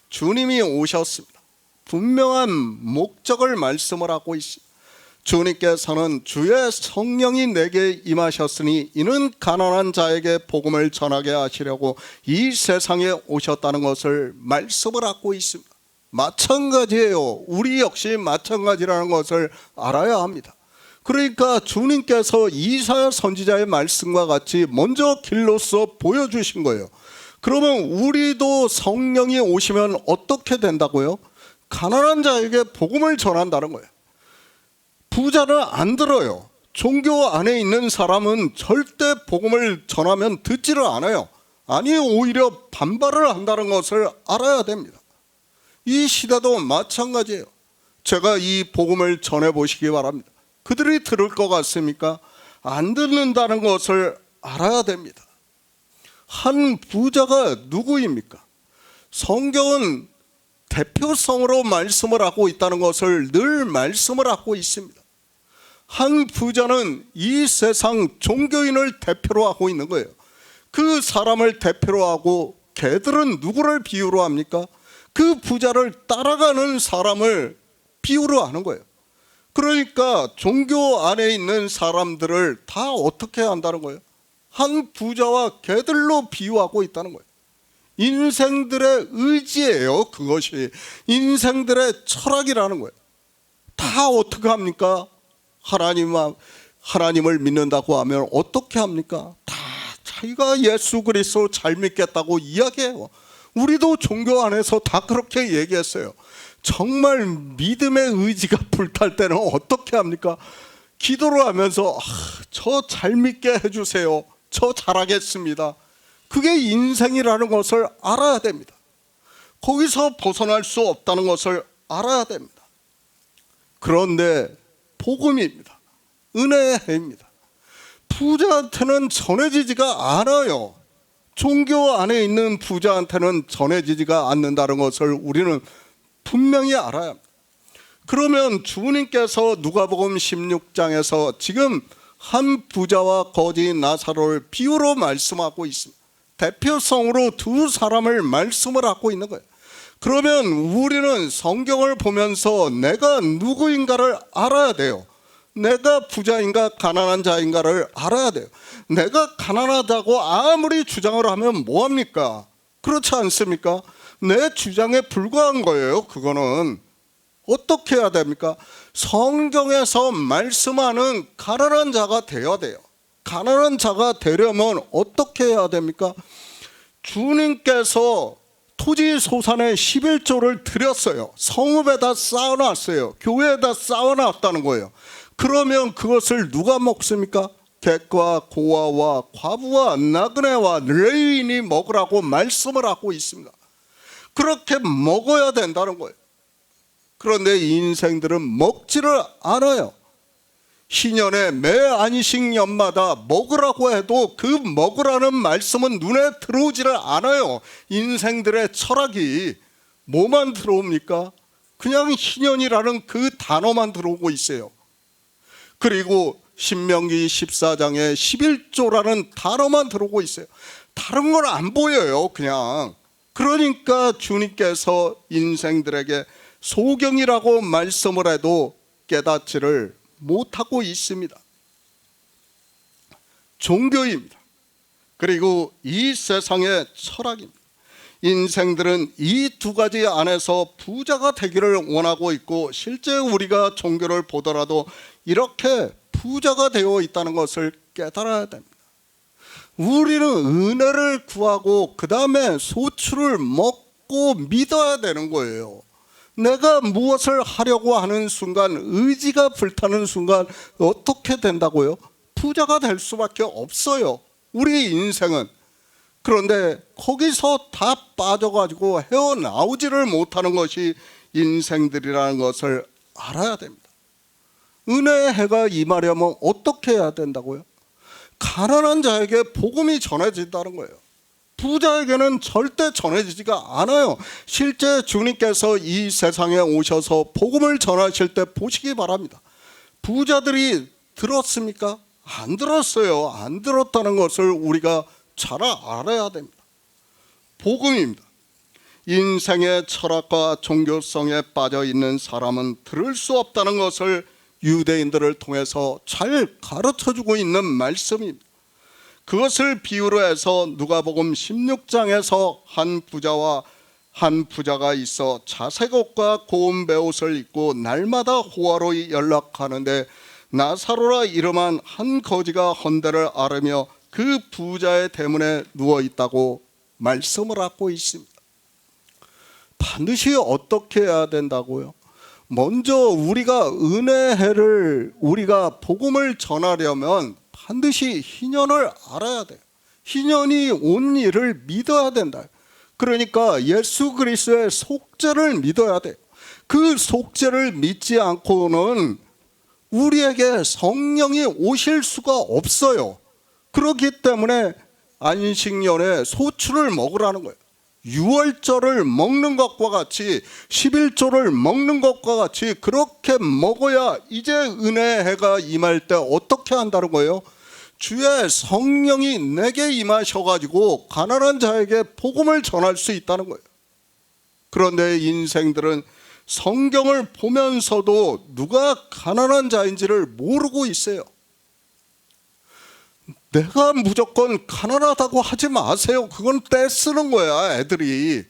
주님이 오셨습니다. 분명한 목적을 말씀을 하고 있습니다. 주님께서는 주의 성령이 내게 임하셨으니 이는 가난한 자에게 복음을 전하게 하시려고 이 세상에 오셨다는 것을 말씀을 하고 있습니다. 마찬가지예요. 우리 역시 마찬가지라는 것을 알아야 합니다. 그러니까 주님께서 이사야 선지자의 말씀과 같이 먼저 길로서 보여주신 거예요. 그러면 우리도 성령이 오시면 어떻게 된다고요? 가난한 자에게 복음을 전한다는 거예요. 부자는 안 들어요. 종교 안에 있는 사람은 절대 복음을 전하면 듣지를 않아요. 아니 오히려 반발을 한다는 것을 알아야 됩니다. 이 시대도 마찬가지예요. 제가 이 복음을 전해보시기 바랍니다. 그들이 들을 것 같습니까? 안 듣는다는 것을 알아야 됩니다. 한 부자가 누구입니까? 성경은 대표성으로 말씀을 하고 있다는 것을 늘 말씀을 하고 있습니다. 한 부자는 이 세상 종교인을 대표로 하고 있는 거예요. 그 사람을 대표로 하고 걔들은 누구를 비유로 합니까? 그 부자를 따라가는 사람을 비유로 하는 거예요. 그러니까 종교 안에 있는 사람들을 다 어떻게 한다는 거예요? 한 부자와 걔들로 비유하고 있다는 거예요. 인생들의 의지예요. 그것이 인생들의 철학이라는 거예요. 다 어떻게 합니까? 하나님을 믿는다고 하면 어떻게 합니까? 다 자기가 예수 그리스도 잘 믿겠다고 이야기해요. 우리도 종교 안에서 다 그렇게 얘기했어요. 정말 믿음의 의지가 불탈 때는 어떻게 합니까? 기도를 하면서 저 잘 믿게 해주세요. 저 잘하겠습니다. 그게 인생이라는 것을 알아야 됩니다. 거기서 벗어날 수 없다는 것을 알아야 됩니다. 그런데 복음입니다. 은혜의 해입니다. 부자한테는 전해지지가 않아요. 종교 안에 있는 부자한테는 전해지지가 않는다는 것을 우리는 분명히 알아야 합니다. 그러면 주님께서 누가복음 16장에서 지금 한 부자와 거지 나사로를 비유로 말씀하고 있습니다. 대표성으로 두 사람을 말씀을 하고 있는 거예요. 그러면 우리는 성경을 보면서 내가 누구인가를 알아야 돼요. 내가 부자인가 가난한 자인가를 알아야 돼요. 내가 가난하다고 아무리 주장을 하면 뭐합니까? 그렇지 않습니까? 내 주장에 불과한 거예요. 그거는 어떻게 해야 됩니까? 성경에서 말씀하는 가난한 자가 되어야 돼요. 가난한 자가 되려면 어떻게 해야 됩니까? 주님께서 토지 소산의 11조를 드렸어요. 성읍에다 쌓아놨어요. 교회에다 쌓아놨다는 거예요. 그러면 그것을 누가 먹습니까? 객과 고아와 과부와 나그네와 레위인이 먹으라고 말씀을 하고 있습니다. 그렇게 먹어야 된다는 거예요. 그런데 인생들은 먹지를 않아요. 희년에 매 안식 년마다 먹으라고 해도 그 먹으라는 말씀은 눈에 들어오지를 않아요. 인생들의 철학이 뭐만 들어옵니까? 그냥 희년이라는 그 단어만 들어오고 있어요. 그리고 신명기 14장에 11조라는 단어만 들어오고 있어요. 다른 건 안 보여요. 그냥. 그러니까 주님께서 인생들에게 소경이라고 말씀을 해도 깨닫지를 못하고 있습니다. 종교입니다. 그리고 이 세상의 철학입니다. 인생들은 이 두 가지 안에서 부자가 되기를 원하고 있고 실제 우리가 종교를 보더라도 이렇게 부자가 되어 있다는 것을 깨달아야 됩니다. 우리는 은혜를 구하고 그 다음에 소출을 먹고 믿어야 되는 거예요. 내가 무엇을 하려고 하는 순간 의지가 불타는 순간 어떻게 된다고요? 부자가 될 수밖에 없어요. 우리 인생은. 그런데 거기서 다 빠져가지고 헤어나오지를 못하는 것이 인생들이라는 것을 알아야 됩니다. 은혜의 해가 임하려면 어떻게 해야 된다고요? 가난한 자에게 복음이 전해진다는 거예요. 부자에게는 절대 전해지지가 않아요. 실제 주님께서 이 세상에 오셔서 복음을 전하실 때 보시기 바랍니다. 부자들이 들었습니까? 안 들었어요. 안 들었다는 것을 우리가 잘 알아야 됩니다. 복음입니다. 인생의 철학과 종교성에 빠져 있는 사람은 들을 수 없다는 것을 유대인들을 통해서 잘 가르쳐주고 있는 말씀입니다. 그것을 비유로 해서 누가복음 16장에서 한 부자가 있어 자색 옷과 고운 베옷을 입고 날마다 호화로 연락하는데 나사로라 이름한 한 거지가 헌대를 앓으며 그 부자의 대문에 누워 있다고 말씀을 하고 있습니다. 반드시 어떻게 해야 된다고요? 먼저 우리가 은혜를 우리가 복음을 전하려면 반드시 희년을 알아야 돼요. 희년이 온 일을 믿어야 된다. 그러니까 예수 그리스도의 속죄를 믿어야 돼요. 그 속죄를 믿지 않고는 우리에게 성령이 오실 수가 없어요. 그렇기 때문에 안식년에 소출을 먹으라는 거예요. 유월절을 먹는 것과 같이 11조를 먹는 것과 같이 그렇게 먹어야 이제 은혜의 해가 임할 때 어떻게 한다는 거예요? 주의 성령이 내게 임하셔가지고 가난한 자에게 복음을 전할 수 있다는 거예요. 그런데 인생들은 성경을 보면서도 누가 가난한 자인지를 모르고 있어요. 내가 무조건 가난하다고 하지 마세요. 그건 떼쓰는 거야, 애들이.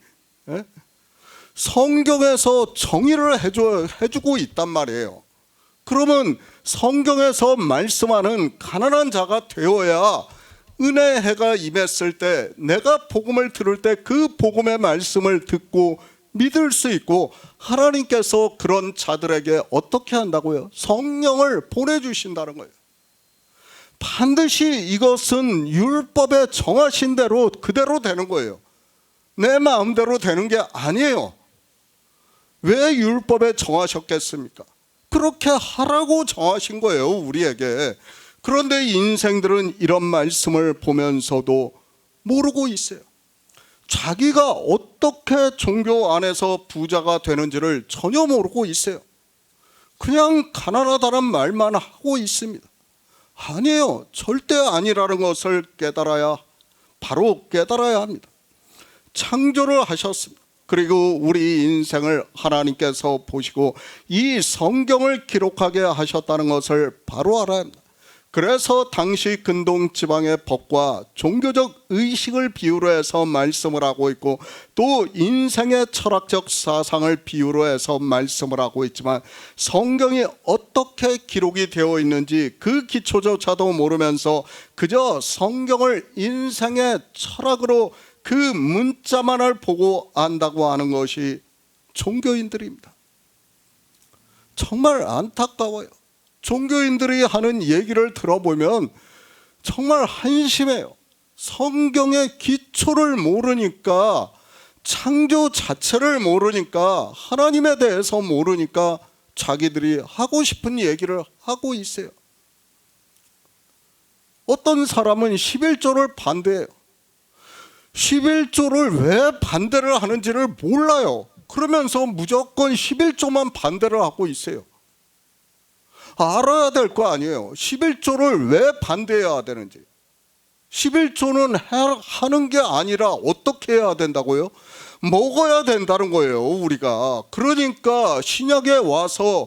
성경에서 정의를 해주고 있단 말이에요. 그러면 성경에서 말씀하는 가난한 자가 되어야 은혜의 해가 임했을 때 내가 복음을 들을 때 그 복음의 말씀을 듣고 믿을 수 있고 하나님께서 그런 자들에게 어떻게 한다고요? 성령을 보내주신다는 거예요. 반드시 이것은 율법에 정하신 대로 그대로 되는 거예요. 내 마음대로 되는 게 아니에요. 왜 율법에 정하셨겠습니까? 그렇게 하라고 정하신 거예요, 우리에게. 그런데 인생들은 이런 말씀을 보면서도 모르고 있어요. 자기가 어떻게 종교 안에서 부자가 되는지를 전혀 모르고 있어요. 그냥 가난하다는 말만 하고 있습니다. 아니에요. 절대 아니라는 것을 바로 깨달아야 합니다. 창조를 하셨습니다. 그리고 우리 인생을 하나님께서 보시고 이 성경을 기록하게 하셨다는 것을 바로 알아야 합니다. 그래서 당시 근동 지방의 법과 종교적 의식을 비유로 해서 말씀을 하고 있고 또 인생의 철학적 사상을 비유로 해서 말씀을 하고 있지만 성경이 어떻게 기록이 되어 있는지 그 기초조차도 모르면서 그저 성경을 인생의 철학으로 그 문자만을 보고 안다고 하는 것이 종교인들입니다. 정말 안타까워요. 종교인들이 하는 얘기를 들어보면 정말 한심해요. 성경의 기초를 모르니까, 창조 자체를 모르니까, 하나님에 대해서 모르니까 자기들이 하고 싶은 얘기를 하고 있어요. 어떤 사람은 11조를 반대해요. 11조를 왜 반대를 하는지를 몰라요. 그러면서 무조건 11조만 반대를 하고 있어요. 알아야 될 거 아니에요. 11조를 왜 반대해야 되는지. 11조는 하는 게 아니라 어떻게 해야 된다고요? 먹어야 된다는 거예요, 우리가. 그러니까 신약에 와서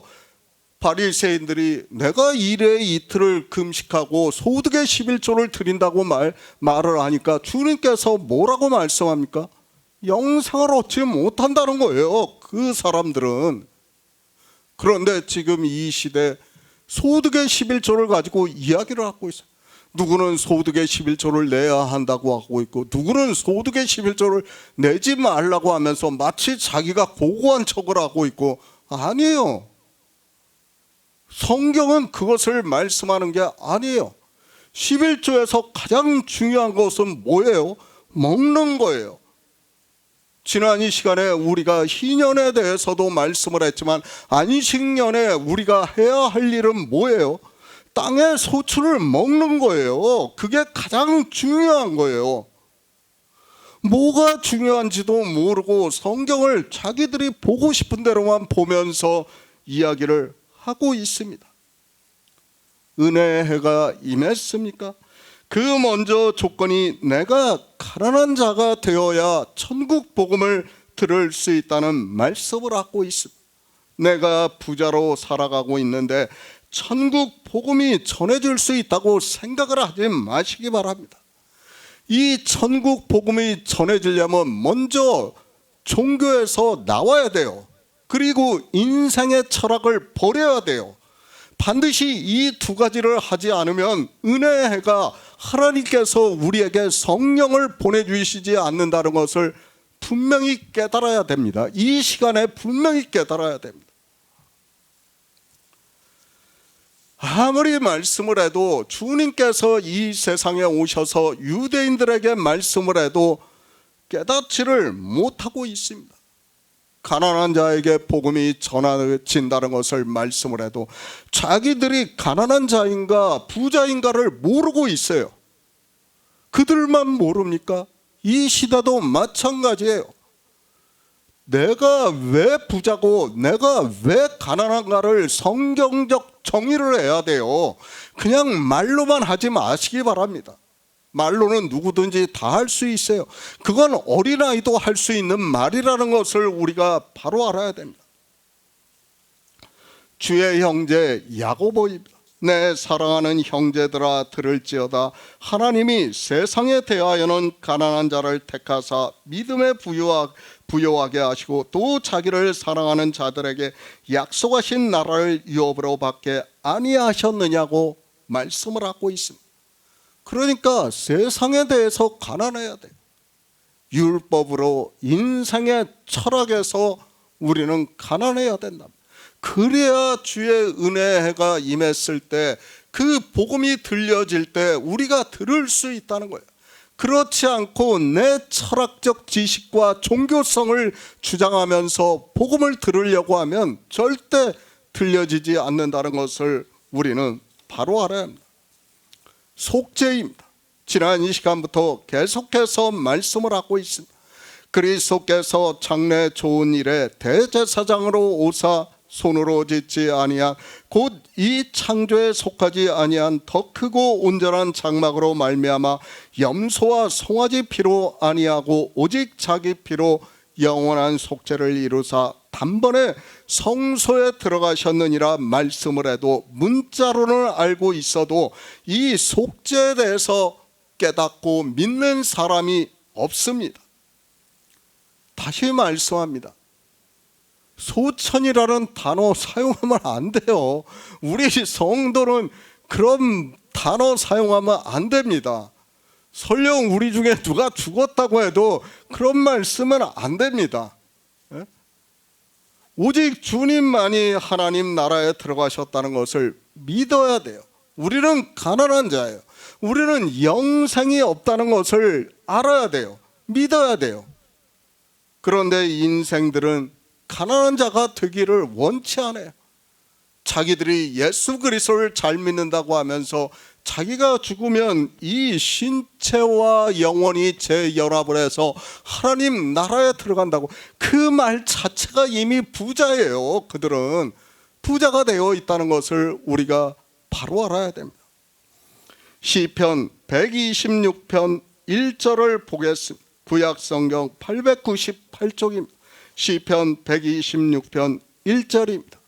바리새인들이 내가 일에 이틀을 금식하고 소득의 11조를 드린다고 말을 하니까 주님께서 뭐라고 말씀합니까? 영생을 얻지 못한다는 거예요, 그 사람들은. 그런데 지금 이 시대 소득의 11조를 가지고 이야기를 하고 있어요. 누구는 소득의 11조를 내야 한다고 하고 있고 누구는 소득의 11조를 내지 말라고 하면서 마치 자기가 고고한 척을 하고 있고 아니에요. 성경은 그것을 말씀하는 게 아니에요. 11조에서 가장 중요한 것은 뭐예요? 먹는 거예요. 지난 이 시간에 우리가 희년에 대해서도 말씀을 했지만 안식년에 우리가 해야 할 일은 뭐예요? 땅의 소출을 먹는 거예요. 그게 가장 중요한 거예요. 뭐가 중요한지도 모르고 성경을 자기들이 보고 싶은 대로만 보면서 이야기를 하고 있습니다. 은혜의 해가 임했습니까? 그 먼저 조건이 내가 가난한 자가 되어야 천국 복음을 들을 수 있다는 말씀을 하고 있습니다. 내가 부자로 살아가고 있는데 천국 복음이 전해질 수 있다고 생각을 하지 마시기 바랍니다. 이 천국 복음이 전해지려면 먼저 종교에서 나와야 돼요. 그리고 인생의 철학을 버려야 돼요. 반드시 이 두 가지를 하지 않으면 은혜의 해가 하나님께서 우리에게 성령을 보내주시지 않는다는 것을 분명히 깨달아야 됩니다. 이 시간에 분명히 깨달아야 됩니다. 아무리 말씀을 해도 주님께서 이 세상에 오셔서 유대인들에게 말씀을 해도 깨닫지를 못하고 있습니다. 가난한 자에게 복음이 전해진다는 것을 말씀을 해도 자기들이 가난한 자인가 부자인가를 모르고 있어요. 그들만 모릅니까? 이 시대도 마찬가지예요. 내가 왜 부자고 내가 왜 가난한가를 성경적 정의를 해야 돼요. 그냥 말로만 하지 마시기 바랍니다. 말로는 누구든지 다 할 수 있어요. 그건 어린아이도 할 수 있는 말이라는 것을 우리가 바로 알아야 됩니다. 주의 형제 야고보입니다. 내 사랑하는 형제들아 들을지어다. 하나님이 세상에 대하여는 가난한 자를 택하사 믿음에 부요하게 하시고 또 자기를 사랑하는 자들에게 약속하신 나라를 유업으로 받게 아니하셨느냐고 말씀을 하고 있습니다. 그러니까 세상에 대해서 가난해야 돼요. 율법으로 인생의 철학에서 우리는 가난해야 된다. 그래야 주의 은혜의 해가 임했을 때 그 복음이 들려질 때 우리가 들을 수 있다는 거예요. 그렇지 않고 내 철학적 지식과 종교성을 주장하면서 복음을 들으려고 하면 절대 들려지지 않는다는 것을 우리는 바로 알아야 합니다. 속죄입니다. 지난 이 시간부터 계속해서 말씀을 하고 있습니다. 그리스도께서 장래 좋은 일에 대제사장으로 오사 손으로 짓지 아니한 곧 이 창조에 속하지 아니한 더 크고 온전한 장막으로 말미암아 염소와 송아지 피로 아니하고 오직 자기 피로 영원한 속죄를 이루사 단번에 성소에 들어가셨느니라 말씀을 해도 문자로는 알고 있어도 이 속죄에 대해서 깨닫고 믿는 사람이 없습니다. 다시 말씀합니다. 소천이라는 단어 사용하면 안 돼요. 우리 성도는 그런 단어 사용하면 안 됩니다. 설령 우리 중에 누가 죽었다고 해도 그런 말 쓰면 안 됩니다. 오직 주님만이 하나님 나라에 들어가셨다는 것을 믿어야 돼요. 우리는 가난한 자예요. 우리는 영생이 없다는 것을 알아야 돼요. 믿어야 돼요. 그런데 인생들은 가난한 자가 되기를 원치 않아요. 자기들이 예수 그리스도를 잘 믿는다고 하면서 자기가 죽으면 이 신체와 영혼이 재연합을 해서 하나님 나라에 들어간다고, 그 말 자체가 이미 부자예요. 그들은 부자가 되어 있다는 것을 우리가 바로 알아야 됩니다. 시편 126편 1절을 보겠습니다. 구약성경 898쪽입니다. 시편 126편 1절입니다.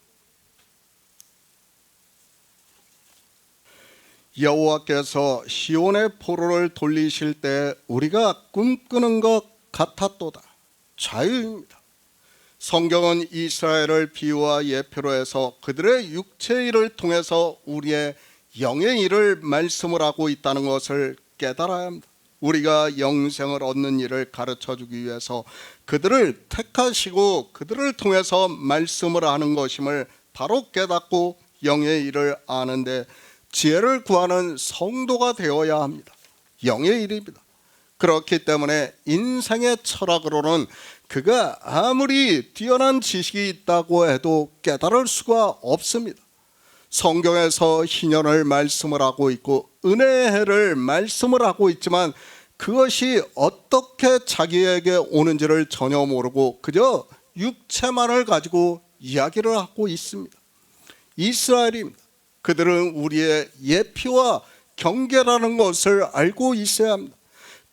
여호와께서 시온의 포로를 돌리실 때 우리가 꿈꾸는 것 같았도다. 자유입니다. 성경은 이스라엘을 비유와 예표로 해서 그들의 육체의 일을 통해서 우리의 영의 일을 말씀을 하고 있다는 것을 깨달아야 합니다. 우리가 영생을 얻는 일을 가르쳐주기 위해서 그들을 택하시고 그들을 통해서 말씀을 하는 것임을 바로 깨닫고 영의 일을 아는데 지혜를 구하는 성도가 되어야 합니다. 영의 일입니다. 그렇기 때문에 인생의 철학으로는 그가 아무리 뛰어난 지식이 있다고 해도 깨달을 수가 없습니다. 성경에서 희년을 말씀을 하고 있고 은혜의 해를 말씀을 하고 있지만 그것이 어떻게 자기에게 오는지를 전혀 모르고 그저 육체만을 가지고 이야기를 하고 있습니다. 이스라엘입니다. 그들은 우리의 예피와 경계라는 것을 알고 있어야 합니다.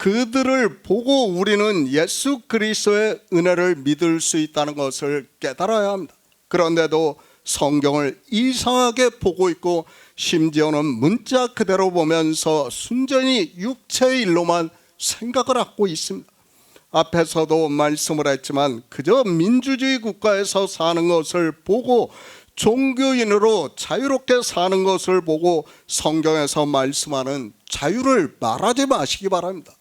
그들을 보고 우리는 예수 그리스도의 은혜를 믿을 수 있다는 것을 깨달아야 합니다. 그런데도 성경을 이상하게 보고 있고 심지어는 문자 그대로 보면서 순전히 육체의 일로만 생각을 하고 있습니다. 앞에서도 말씀을 했지만 그저 민주주의 국가에서 사는 것을 보고 종교인으로 자유롭게 사는 것을 보고 성경에서 말씀하는 자유를 말하지 마시기 바랍니다.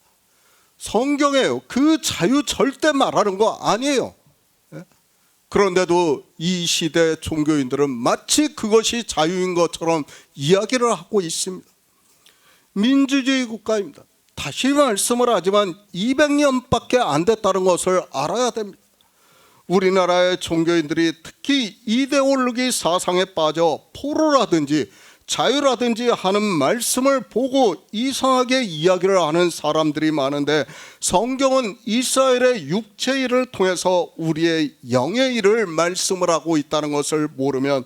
성경에요. 그 자유 절대 말하는 거 아니에요. 그런데도 이 시대 종교인들은 마치 그것이 자유인 것처럼 이야기를 하고 있습니다. 민주주의 국가입니다. 다시 말씀을 하지만 200년밖에 안 됐다는 것을 알아야 됩니다. 우리나라의 종교인들이 특히 이데올로기 사상에 빠져 포로라든지 자유라든지 하는 말씀을 보고 이상하게 이야기를 하는 사람들이 많은데 성경은 이스라엘의 육체의 일을 통해서 우리의 영의 일을 말씀을 하고 있다는 것을 모르면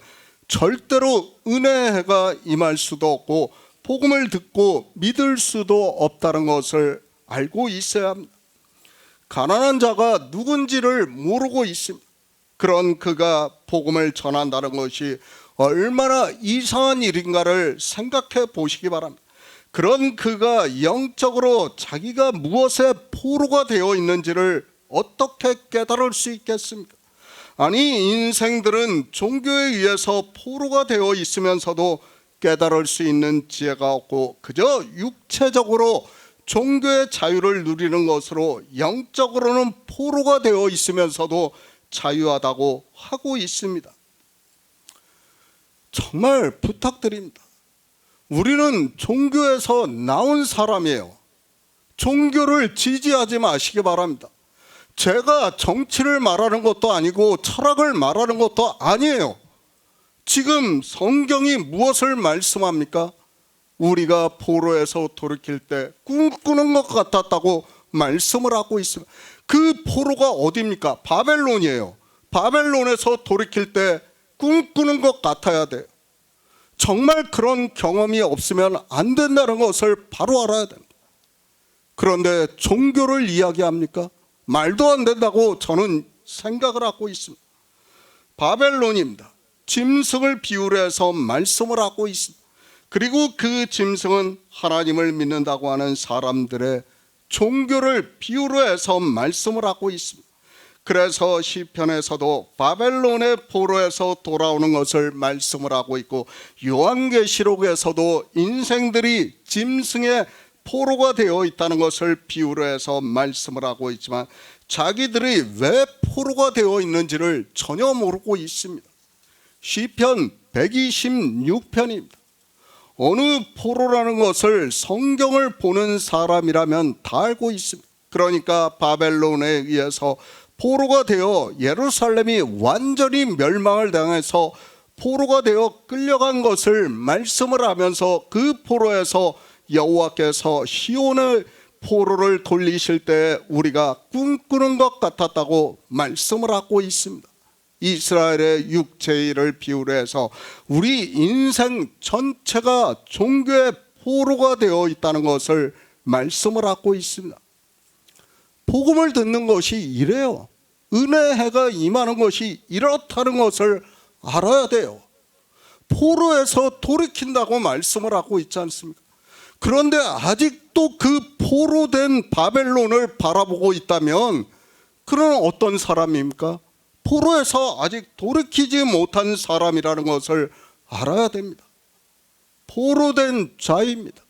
절대로 은혜의 해가 임할 수도 없고 복음을 듣고 믿을 수도 없다는 것을 알고 있어야 합니다. 가난한 자가 누군지를 모르고 있습니다. 그런 그가 복음을 전한다는 것이 얼마나 이상한 일인가를 생각해 보시기 바랍니다. 그런 그가 영적으로 자기가 무엇에 포로가 되어 있는지를 어떻게 깨달을 수 있겠습니까? 아니, 인생들은 종교에 의해서 포로가 되어 있으면서도 깨달을 수 있는 지혜가 없고 그저 육체적으로 종교의 자유를 누리는 것으로 영적으로는 포로가 되어 있으면서도 자유하다고 하고 있습니다. 정말 부탁드립니다. 우리는 종교에서 나온 사람이에요. 종교를 지지하지 마시기 바랍니다. 제가 정치를 말하는 것도 아니고 철학을 말하는 것도 아니에요. 지금 성경이 무엇을 말씀합니까? 우리가 포로에서 돌이킬 때 꿈꾸는 것 같았다고 말씀을 하고 있습니다. 그 포로가 어디입니까? 바벨론이에요. 바벨론에서 돌이킬 때 꿈꾸는 것 같아야 돼요. 정말 그런 경험이 없으면 안 된다는 것을 바로 알아야 됩니다. 그런데 종교를 이야기합니까? 말도 안 된다고 저는 생각을 하고 있습니다. 바벨론입니다. 짐승을 비유로 해서 말씀을 하고 있습니다. 그리고 그 짐승은 하나님을 믿는다고 하는 사람들의 종교를 비유로 해서 말씀을 하고 있습니다. 그래서 시편에서도 바벨론의 포로에서 돌아오는 것을 말씀을 하고 있고 요한계시록에서도 인생들이 짐승의 포로가 되어 있다는 것을 비유로 해서 말씀을 하고 있지만 자기들이 왜 포로가 되어 있는지를 전혀 모르고 있습니다. 시편 126편입니다. 어느 포로라는 것을 성경을 보는 사람이라면 다 알고 있습니다. 그러니까 바벨론에 의해서 포로가 되어 예루살렘이 완전히 멸망을 당해서 포로가 되어 끌려간 것을 말씀을 하면서 그 포로에서 여호와께서 시온의 포로를 돌리실 때 우리가 꿈꾸는 것 같았다고 말씀을 하고 있습니다. 이스라엘의 육체의 일을 비유로 해서 우리 인생 전체가 종교의 포로가 되어 있다는 것을 말씀을 하고 있습니다. 복음을 듣는 것이 이래요. 은혜의 해가 임하는 것이 이렇다는 것을 알아야 돼요. 포로에서 돌이킨다고 말씀을 하고 있지 않습니까? 그런데 아직도 그 포로된 바벨론을 바라보고 있다면 그는 어떤 사람입니까? 포로에서 아직 돌이키지 못한 사람이라는 것을 알아야 됩니다. 포로된 자입니다.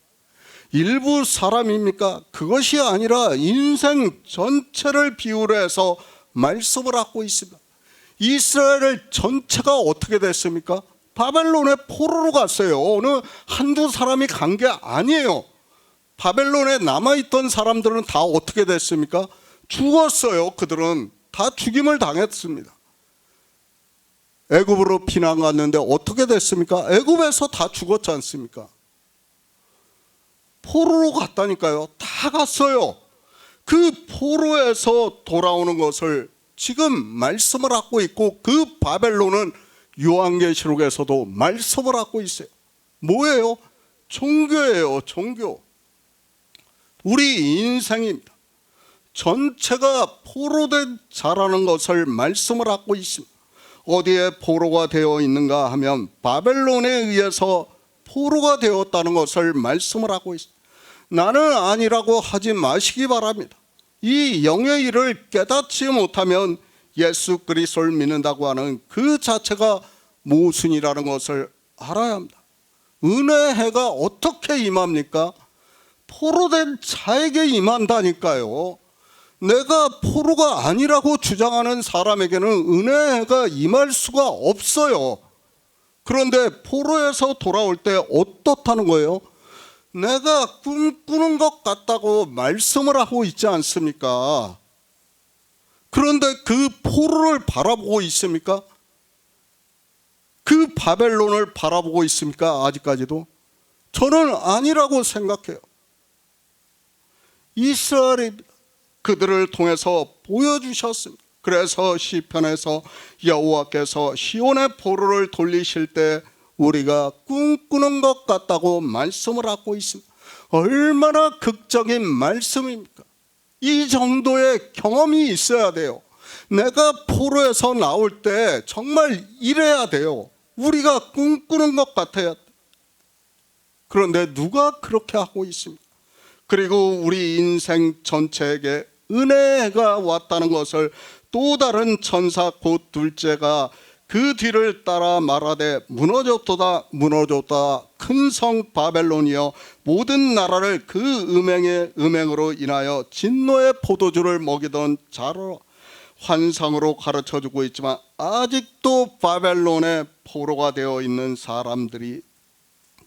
일부 사람입니까? 그것이 아니라 인생 전체를 비유로 해서 말씀을 하고 있습니다. 이스라엘 전체가 어떻게 됐습니까? 바벨론의 포로로 갔어요. 어느 한두 사람이 간 게 아니에요. 바벨론에 남아있던 사람들은 다 어떻게 됐습니까? 죽었어요. 그들은 다 죽임을 당했습니다. 애굽으로 피난 갔는데 어떻게 됐습니까? 애굽에서 다 죽었지 않습니까? 포로로 갔다니까요. 다 갔어요. 그 포로에서 돌아오는 것을 지금 말씀을 하고 있고, 그 바벨론은 요한계시록에서도 말씀을 하고 있어요. 뭐예요? 종교예요. 종교. 우리 인생입니다. 전체가 포로된 자라는 것을 말씀을 하고 있습니다. 어디에 포로가 되어 있는가 하면 바벨론에 의해서 포로가 되었다는 것을 말씀을 하고 있습니다. 나는 아니라고 하지 마시기 바랍니다. 이 영의 일을 깨닫지 못하면 예수 그리스도를 믿는다고 하는 그 자체가 모순이라는 것을 알아야 합니다. 은혜의 해가 어떻게 임합니까? 포로된 자에게 임한다니까요. 내가 포로가 아니라고 주장하는 사람에게는 은혜의 해가 임할 수가 없어요. 그런데 포로에서 돌아올 때 어떻다는 거예요? 내가 꿈꾸는 것 같다고 말씀을 하고 있지 않습니까? 그런데 그 포로를 바라보고 있습니까? 그 바벨론을 바라보고 있습니까? 아직까지도? 저는 아니라고 생각해요. 이스라엘이 그들을 통해서 보여주셨습니다. 그래서 시편에서 여호와께서 시온의 포로를 돌리실 때 우리가 꿈꾸는 것 같다고 말씀을 하고 있습니다. 얼마나 극적인 말씀입니까? 이 정도의 경험이 있어야 돼요. 내가 포로에서 나올 때 정말 이래야 돼요. 우리가 꿈꾸는 것 같아야 돼요. 그런데 누가 그렇게 하고 있습니까? 그리고 우리 인생 전체에게 은혜가 왔다는 것을 또 다른 천사 곧 둘째가 그 뒤를 따라 말하되 무너졌도다 무너졌다 큰 성 바벨론이여 모든 나라를 그 음행으로 인하여 진노의 포도주를 먹이던 자로 환상으로 가르쳐주고 있지만 아직도 바벨론의 포로가 되어 있는 사람들이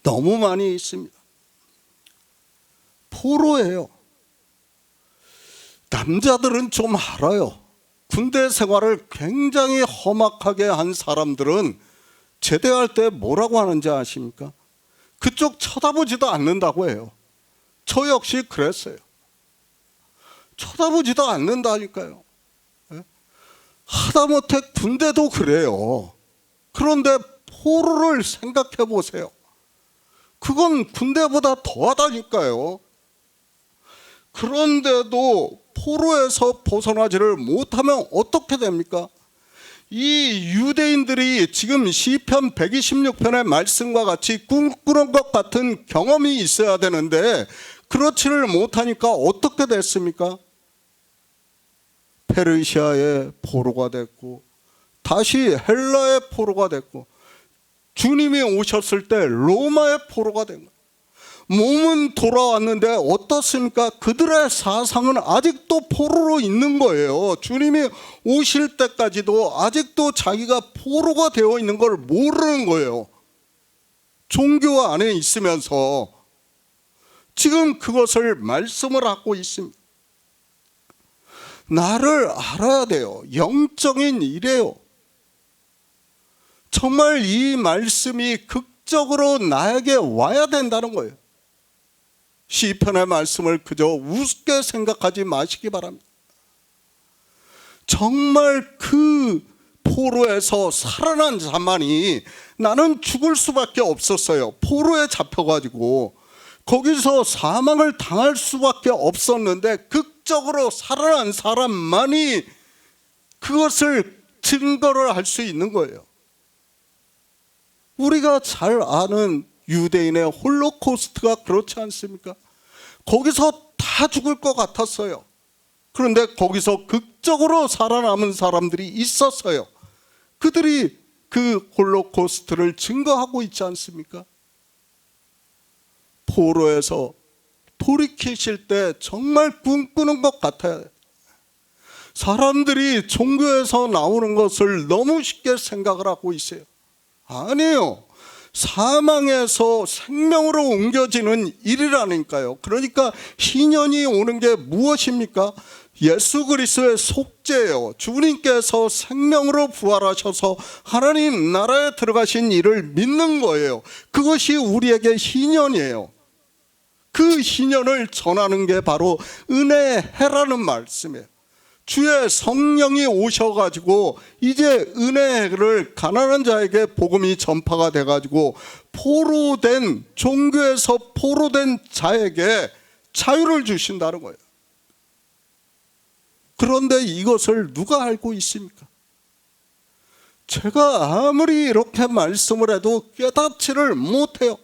너무 많이 있습니다. 포로예요. 남자들은 좀 알아요. 군대 생활을 굉장히 험악하게 한 사람들은 제대할 때 뭐라고 하는지 아십니까? 그쪽 쳐다보지도 않는다고 해요. 저 역시 그랬어요. 쳐다보지도 않는다니까요. 하다못해 군대도 그래요. 그런데 포로를 생각해 보세요. 그건 군대보다 더하다니까요. 그런데도 포로에서 벗어나지를 못하면 어떻게 됩니까? 이 유대인들이 지금 시편 126편의 말씀과 같이 꿈꾸는 것 같은 경험이 있어야 되는데 그렇지를 못하니까 어떻게 됐습니까? 페르시아의 포로가 됐고 다시 헬라의 포로가 됐고 주님이 오셨을 때 로마의 포로가 된 거예요. 몸은 돌아왔는데 어떻습니까? 그들의 사상은 아직도 포로로 있는 거예요. 주님이 오실 때까지도 아직도 자기가 포로가 되어 있는 걸 모르는 거예요. 종교 안에 있으면서 지금 그것을 말씀을 하고 있습니다. 나를 알아야 돼요. 영적인 일이에요. 정말 이 말씀이 극적으로 나에게 와야 된다는 거예요. 시편의 말씀을 그저 우습게 생각하지 마시기 바랍니다. 정말 그 포로에서 살아난 자만이 나는 죽을 수밖에 없었어요. 포로에 잡혀가지고 거기서 사망을 당할 수밖에 없었는데 극적으로 살아난 사람만이 그것을 증거를 할 수 있는 거예요. 우리가 잘 아는 유대인의 홀로코스트가 그렇지 않습니까? 거기서 다 죽을 것 같았어요. 그런데 거기서 극적으로 살아남은 사람들이 있었어요. 그들이 그 홀로코스트를 증거하고 있지 않습니까? 포로에서 돌이키실 때 정말 꿈꾸는 것 같아요. 사람들이 종교에서 나오는 것을 너무 쉽게 생각을 하고 있어요. 아니에요. 사망에서 생명으로 옮겨지는 일이라니까요. 그러니까 희년이 오는 게 무엇입니까? 예수 그리스도의 속죄예요. 주님께서 생명으로 부활하셔서 하나님 나라에 들어가신 일을 믿는 거예요. 그것이 우리에게 희년이에요. 그 희년을 전하는 게 바로 은혜해라는 말씀이에요. 주의 성령이 오셔가지고 이제 은혜를 가난한 자에게 복음이 전파가 돼가지고 포로된, 종교에서 포로된 자에게 자유를 주신다는 거예요. 그런데 이것을 누가 알고 있습니까? 제가 아무리 이렇게 말씀을 해도 깨닫지를 못해요.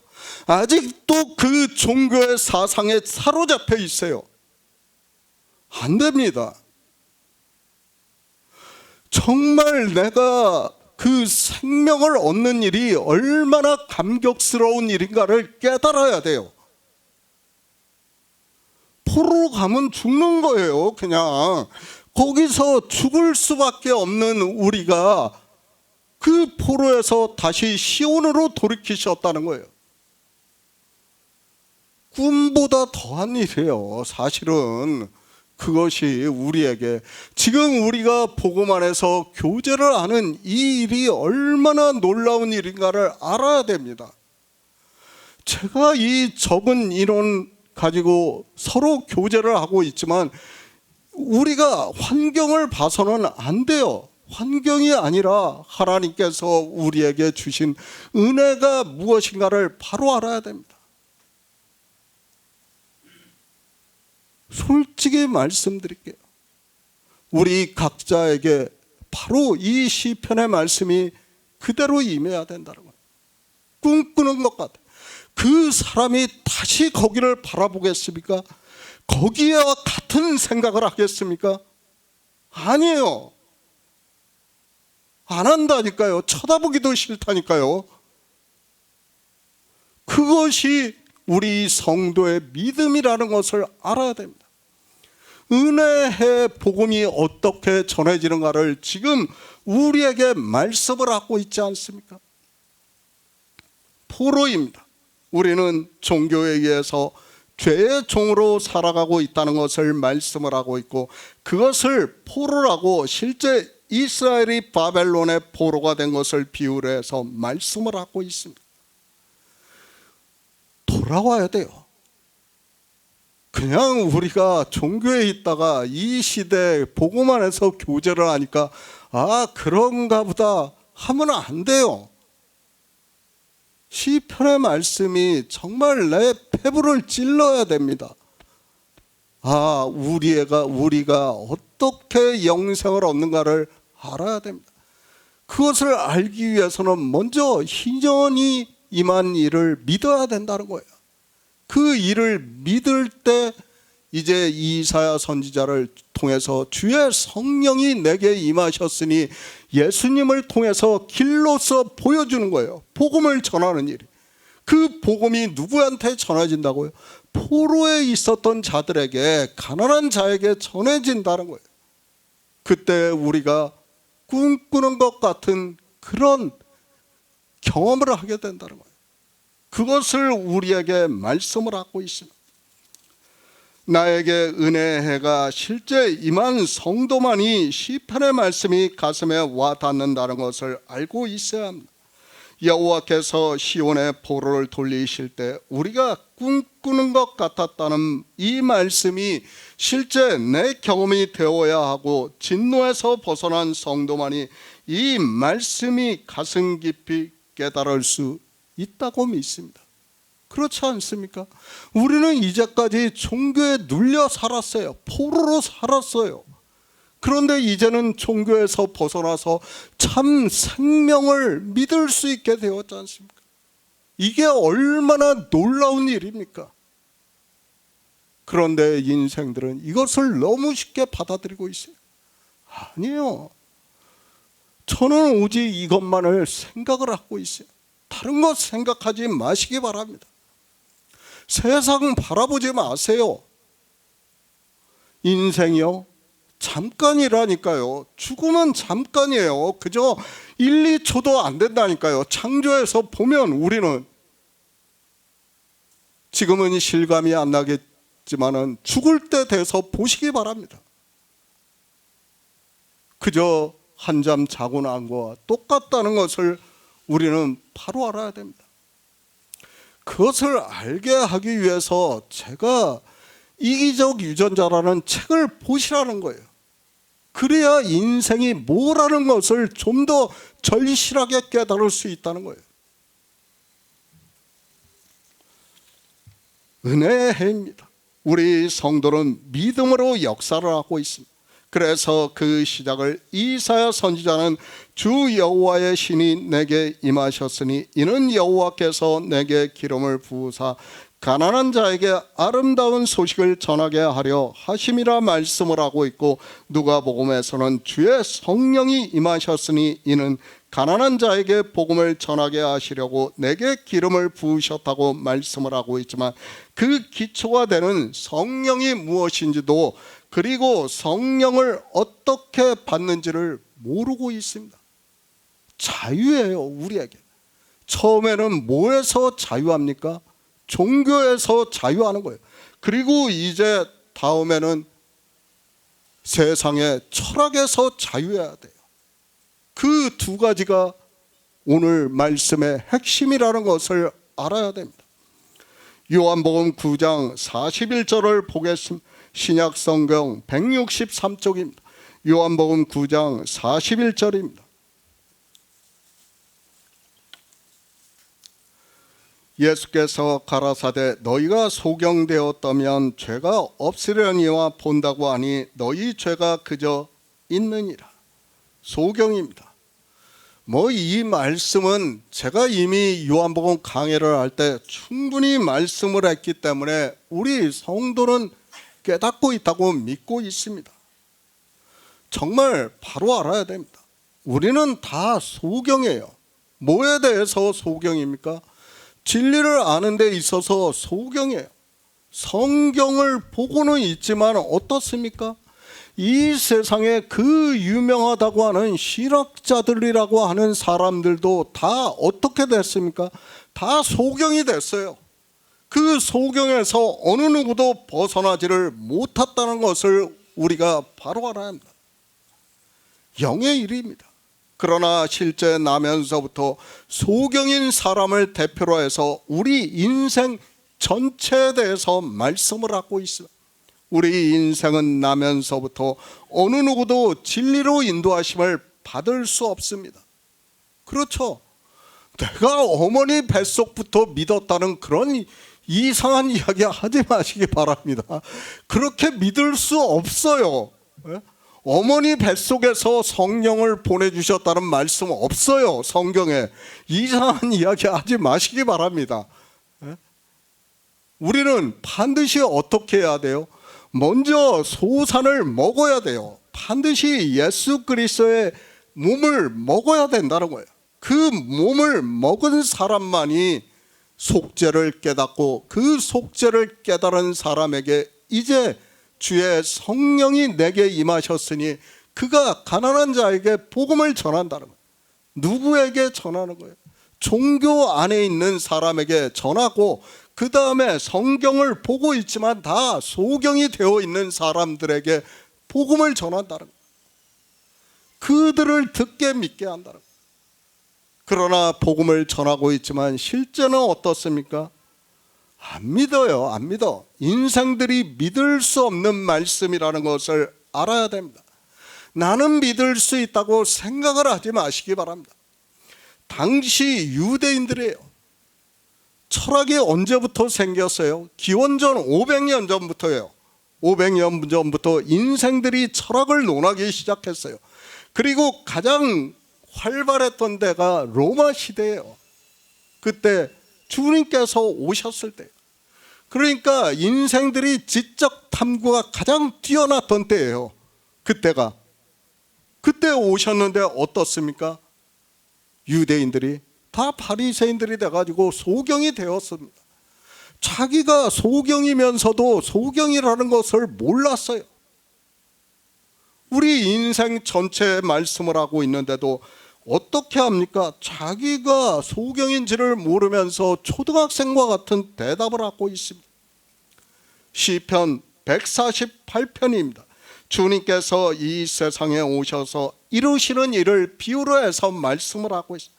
아직도 그 종교의 사상에 사로잡혀 있어요. 안 됩니다. 정말 내가 그 생명을 얻는 일이 얼마나 감격스러운 일인가를 깨달아야 돼요. 포로로 가면 죽는 거예요. 그냥 거기서 죽을 수밖에 없는 우리가 그 포로에서 다시 시온으로 돌이키셨다는 거예요. 꿈보다 더한 일이에요. 사실은 그것이 우리에게 지금 우리가 복음 안에서 교제를 하는 이 일이 얼마나 놀라운 일인가를 알아야 됩니다. 제가 이 적은 인원 가지고 서로 교제를 하고 있지만 우리가 환경을 봐서는 안 돼요. 환경이 아니라 하나님께서 우리에게 주신 은혜가 무엇인가를 바로 알아야 됩니다. 솔직히 말씀드릴게요. 우리 각자에게 바로 이 시편의 말씀이 그대로 임해야 된다는 거예요. 꿈꾸는 것 같아요. 그 사람이 다시 거기를 바라보겠습니까? 거기와 같은 생각을 하겠습니까? 아니에요. 안 한다니까요. 쳐다보기도 싫다니까요. 그것이 우리 성도의 믿음이라는 것을 알아야 됩니다. 은혜의 복음이 어떻게 전해지는가를 지금 우리에게 말씀을 하고 있지 않습니까? 포로입니다. 우리는 종교에 의해서 죄의 종으로 살아가고 있다는 것을 말씀을 하고 있고 그것을 포로라고 실제 이스라엘이 바벨론의 포로가 된 것을 비유를 해서 말씀을 하고 있습니다. 돌아와야 돼요. 그냥 우리가 종교에 있다가 이 시대에 복음 안에서 교제를 하니까 아 그런가 보다 하면 안 돼요. 시편의 말씀이 정말 내 폐부를 찔러야 됩니다. 아 우리가 어떻게 영생을 얻는가를 알아야 됩니다. 그것을 알기 위해서는 먼저 희년이 임한 일을 믿어야 된다는 거예요. 그 일을 믿을 때 이제 이사야 선지자를 통해서 주의 성령이 내게 임하셨으니 예수님을 통해서 길로서 보여주는 거예요. 복음을 전하는 일. 그 복음이 누구한테 전해진다고요? 포로에 있었던 자들에게 가난한 자에게 전해진다는 거예요. 그때 우리가 꿈꾸는 것 같은 그런 경험을 하게 된다는 거예요. 그것을 우리에게 말씀을 하고 있습니다. 나에게 은혜가 실제 임한 성도만이 시편의 말씀이 가슴에 와 닿는다는 것을 알고 있어야 합니다. 여호와께서 시온의 포로를 돌리실 때 우리가 꿈꾸는 것 같았다는 이 말씀이 실제 내 경험이 되어야 하고 진노에서 벗어난 성도만이 이 말씀이 가슴 깊이 깨달을 수 있다고 믿습니다. 그렇지 않습니까? 우리는 이제까지 종교에 눌려 살았어요. 포로로 살았어요. 그런데 이제는 종교에서 벗어나서 참 생명을 믿을 수 있게 되었지 않습니까? 이게 얼마나 놀라운 일입니까? 그런데 인생들은 이것을 너무 쉽게 받아들이고 있어요. 아니에요. 저는 오직 이것만을 생각을 하고 있어요. 다른 것 생각하지 마시기 바랍니다. 세상 바라보지 마세요. 인생이요 잠깐이라니까요. 죽음은 잠깐이에요. 그저 1, 2초도 안 된다니까요. 창조에서 보면 우리는 지금은 실감이 안 나겠지만은 죽을 때 돼서 보시기 바랍니다. 그저 한잠 자고 난 거와 똑같다는 것을 우리는 바로 알아야 됩니다. 그것을 알게 하기 위해서 제가 이기적 유전자라는 책을 보시라는 거예요. 그래야 인생이 뭐라는 것을 좀 더 절실하게 깨달을 수 있다는 거예요. 은혜의 해입니다. 우리 성도는 믿음으로 역사를 하고 있습니다. 그래서 그 시작을 이사야 선지자는 주 여호와의 신이 내게 임하셨으니 이는 여호와께서 내게 기름을 부으사 가난한 자에게 아름다운 소식을 전하게 하려 하심이라 말씀을 하고 있고, 누가복음에서는 주의 성령이 임하셨으니 이는 가난한 자에게 복음을 전하게 하시려고 내게 기름을 부으셨다고 말씀을 하고 있지만, 그 기초가 되는 성령이 무엇인지도 그리고 성령을 어떻게 받는지를 모르고 있습니다. 자유예요, 우리에게. 처음에는 뭐에서 자유합니까? 종교에서 자유하는 거예요. 그리고 이제 다음에는 세상의 철학에서 자유해야 돼요. 그 두 가지가 오늘 말씀의 핵심이라는 것을 알아야 됩니다. 요한복음 9장 41절을 보겠습니다. 신약성경 163쪽입니다. 요한복음 9장 41절입니다. 예수께서 가라사대 너희가 소경되었다면 죄가 없으려니와 본다고 하니 너희 죄가 그저 있느니라. 소경입니다. 이 말씀은 제가 이미 요한복음 강해를 할 때 충분히 말씀을 했기 때문에 우리 성도는 깨닫고 있다고 믿고 있습니다. 정말 바로 알아야 됩니다. 우리는 다 소경이에요. 뭐에 대해서 소경입니까? 진리를 아는 데 있어서 소경이에요. 성경을 보고는 있지만 어떻습니까? 이 세상에 그 유명하다고 하는 신학자들이라고 하는 사람들도 다 어떻게 됐습니까? 다 소경이 됐어요. 그 소경에서 어느 누구도 벗어나지를 못했다는 것을 우리가 바로 알아야 합니다. 영의 일입니다. 그러나 실제 나면서부터 소경인 사람을 대표로 해서 우리 인생 전체에 대해서 말씀을 하고 있습니다. 우리 인생은 나면서부터 어느 누구도 진리로 인도하심을 받을 수 없습니다. 그렇죠. 내가 어머니 뱃속부터 믿었다는 그런 이상한 이야기 하지 마시기 바랍니다. 그렇게 믿을 수 없어요. 어머니 뱃속에서 성령을 보내주셨다는 말씀 없어요. 성경에. 이상한 이야기 하지 마시기 바랍니다. 우리는 반드시 어떻게 해야 돼요? 먼저 소산을 먹어야 돼요. 반드시 예수 그리스도의 몸을 먹어야 된다는 거예요. 그 몸을 먹은 사람만이 속죄를 깨닫고, 그 속죄를 깨달은 사람에게 이제 주의 성령이 내게 임하셨으니 그가 가난한 자에게 복음을 전한다는 거예요. 누구에게 전하는 거예요? 종교 안에 있는 사람에게 전하고, 그 다음에 성경을 보고 있지만 다 소경이 되어 있는 사람들에게 복음을 전한다는 거예요. 그들을 듣게 믿게 한다는 거예요. 그러나 복음을 전하고 있지만 실제는 어떻습니까? 안 믿어요. 안 믿어. 인생들이 믿을 수 없는 말씀이라는 것을 알아야 됩니다. 나는 믿을 수 있다고 생각을 하지 마시기 바랍니다. 당시 유대인들이에요. 철학이 언제부터 생겼어요? 기원전 500년 전부터예요. 500년 전부터 인생들이 철학을 논하기 시작했어요. 그리고 가장 활발했던 때가 로마 시대예요. 그때 주님께서 오셨을 때. 그러니까 인생들이 지적 탐구가 가장 뛰어났던 때예요. 그때가. 그때 오셨는데 어떻습니까? 유대인들이 다 바리새인들이 돼가지고 소경이 되었습니다. 자기가 소경이면서도 소경이라는 것을 몰랐어요. 우리 인생 전체의 말씀을 하고 있는데도 어떻게 합니까? 자기가 소경인지를 모르면서 초등학생과 같은 대답을 하고 있습니다. 시편 148편입니다. 주님께서 이 세상에 오셔서 이루시는 일을 비유로 해서 말씀을 하고 있습니다.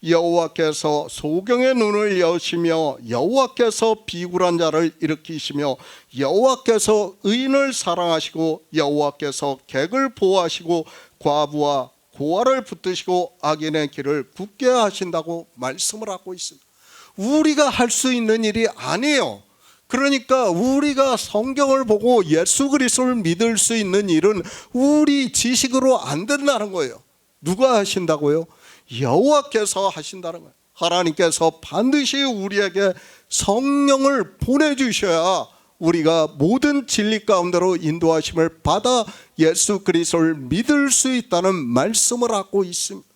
여호와께서 소경의 눈을 여시며 여호와께서 비굴한 자를 일으키시며 여호와께서 의인을 사랑하시고 여호와께서 객을 보호하시고 과부와 고아를 붙드시고 악인의 길을 굳게 하신다고 말씀을 하고 있습니다. 우리가 할 수 있는 일이 아니에요. 그러니까 우리가 성경을 보고 예수 그리스도를 믿을 수 있는 일은 우리 지식으로 안 된다는 거예요. 누가 하신다고요? 여호와께서 하신다는 거예요. 하나님께서 반드시 우리에게 성령을 보내주셔야 우리가 모든 진리 가운데로 인도하심을 받아 예수 그리스도를 믿을 수 있다는 말씀을 하고 있습니다.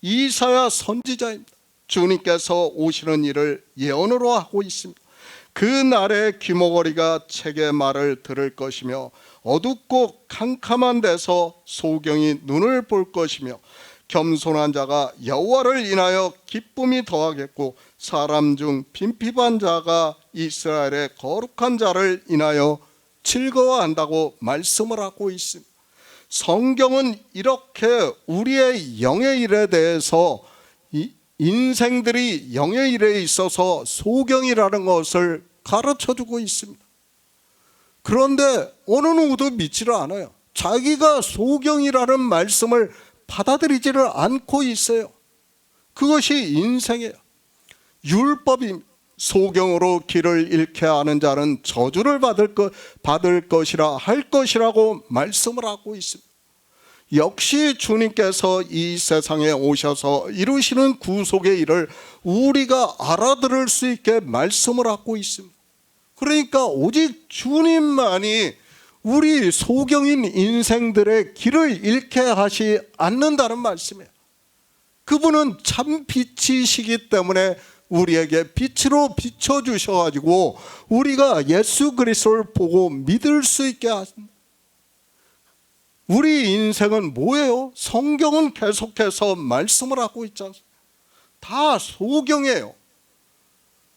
이사야 선지자입니다. 주님께서 오시는 일을 예언으로 하고 있습니다. 그 날에 귀머거리가 책의 말을 들을 것이며 어둡고 캄캄한 데서 소경이 눈을 볼 것이며 겸손한 자가 여호와를 인하여 기쁨이 더하겠고 사람 중 빈핍한 자가 이스라엘의 거룩한 자를 인하여 즐거워한다고 말씀을 하고 있습니다. 성경은 이렇게 우리의 영의 일에 대해서 인생들이 영의 일에 있어서 소경이라는 것을 가르쳐주고 있습니다. 그런데 어느 누구도 믿지를 않아요. 자기가 소경이라는 말씀을 받아들이지를 않고 있어요. 그것이 인생이에요. 율법이 소경으로 길을 잃게 하는 자는 저주를 받을 것이라 할 것이라고 말씀을 하고 있습니다. 역시 주님께서 이 세상에 오셔서 이루시는 구속의 일을 우리가 알아들을 수 있게 말씀을 하고 있습니다. 그러니까 오직 주님만이 우리 소경인 인생들의 길을 잃게 하시 않는다는 말씀이에요. 그분은 참 빛이시기 때문에 우리에게 빛으로 비춰주셔가지고 우리가 예수 그리스도를 보고 믿을 수 있게 하십니다. 우리 인생은 뭐예요? 성경은 계속해서 말씀을 하고 있지 않습니까? 다 소경이에요.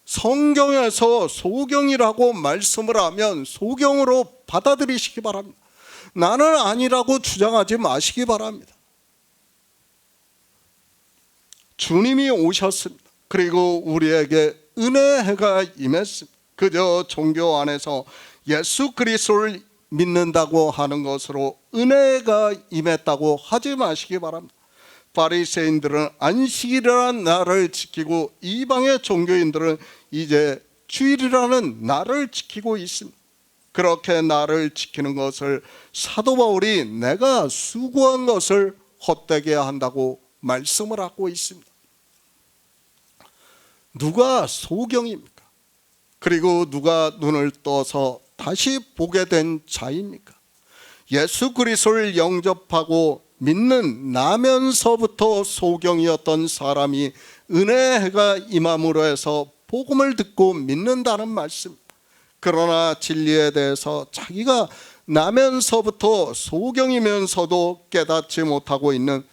성경에서 소경이라고 말씀을 하면 소경으로 받아들이시기 바랍니다. 나는 아니라고 주장하지 마시기 바랍니다. 주님이 오셨습니다. 그리고 우리에게 은혜의 해가 임했습니다. 그저 종교 안에서 예수 그리스도를 믿는다고 하는 것으로 은혜가 임했다고 하지 마시기 바랍니다. 바리새인들은 안식일이라는 날을 지키고 이방의 종교인들은 이제 주일이라는 날을 지키고 있습니다. 그렇게 날을 지키는 것을 사도 바울이 내가 수고한 것을 헛되게 한다고 말씀을 하고 있습니다. 누가 소경입니까? 그리고 누가 눈을 떠서 다시 보게 된 자입니까? 예수 그리스도를 영접하고 믿는 나면서부터 소경이었던 사람이 은혜의 해가 임함으로 해서 복음을 듣고 믿는다는 말씀. 그러나 진리에 대해서 자기가 나면서부터 소경이면서도 깨닫지 못하고 있는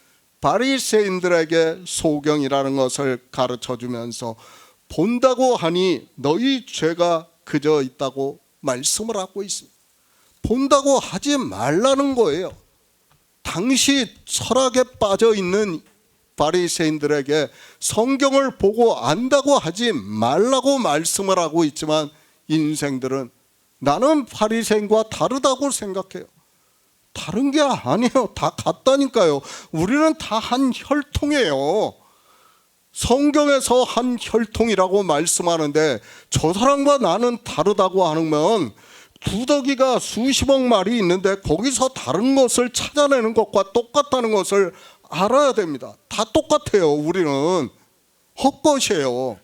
바리새인들에게 소경이라는 것을 가르쳐주면서 본다고 하니 너희 죄가 그저 있다고 말씀을 하고 있습니다. 본다고 하지 말라는 거예요. 당시 철학에 빠져 있는 바리새인들에게 성경을 보고 안다고 하지 말라고 말씀을 하고 있지만 인생들은 나는 바리새인과 다르다고 생각해요. 다른 게 아니에요. 다 같다니까요. 우리는 다 한 혈통이에요. 성경에서 한 혈통이라고 말씀하는데 저 사람과 나는 다르다고 하면 두더기가 수십억 마리 있는데 거기서 다른 것을 찾아내는 것과 똑같다는 것을 알아야 됩니다. 다 똑같아요. 우리는 헛것이에요.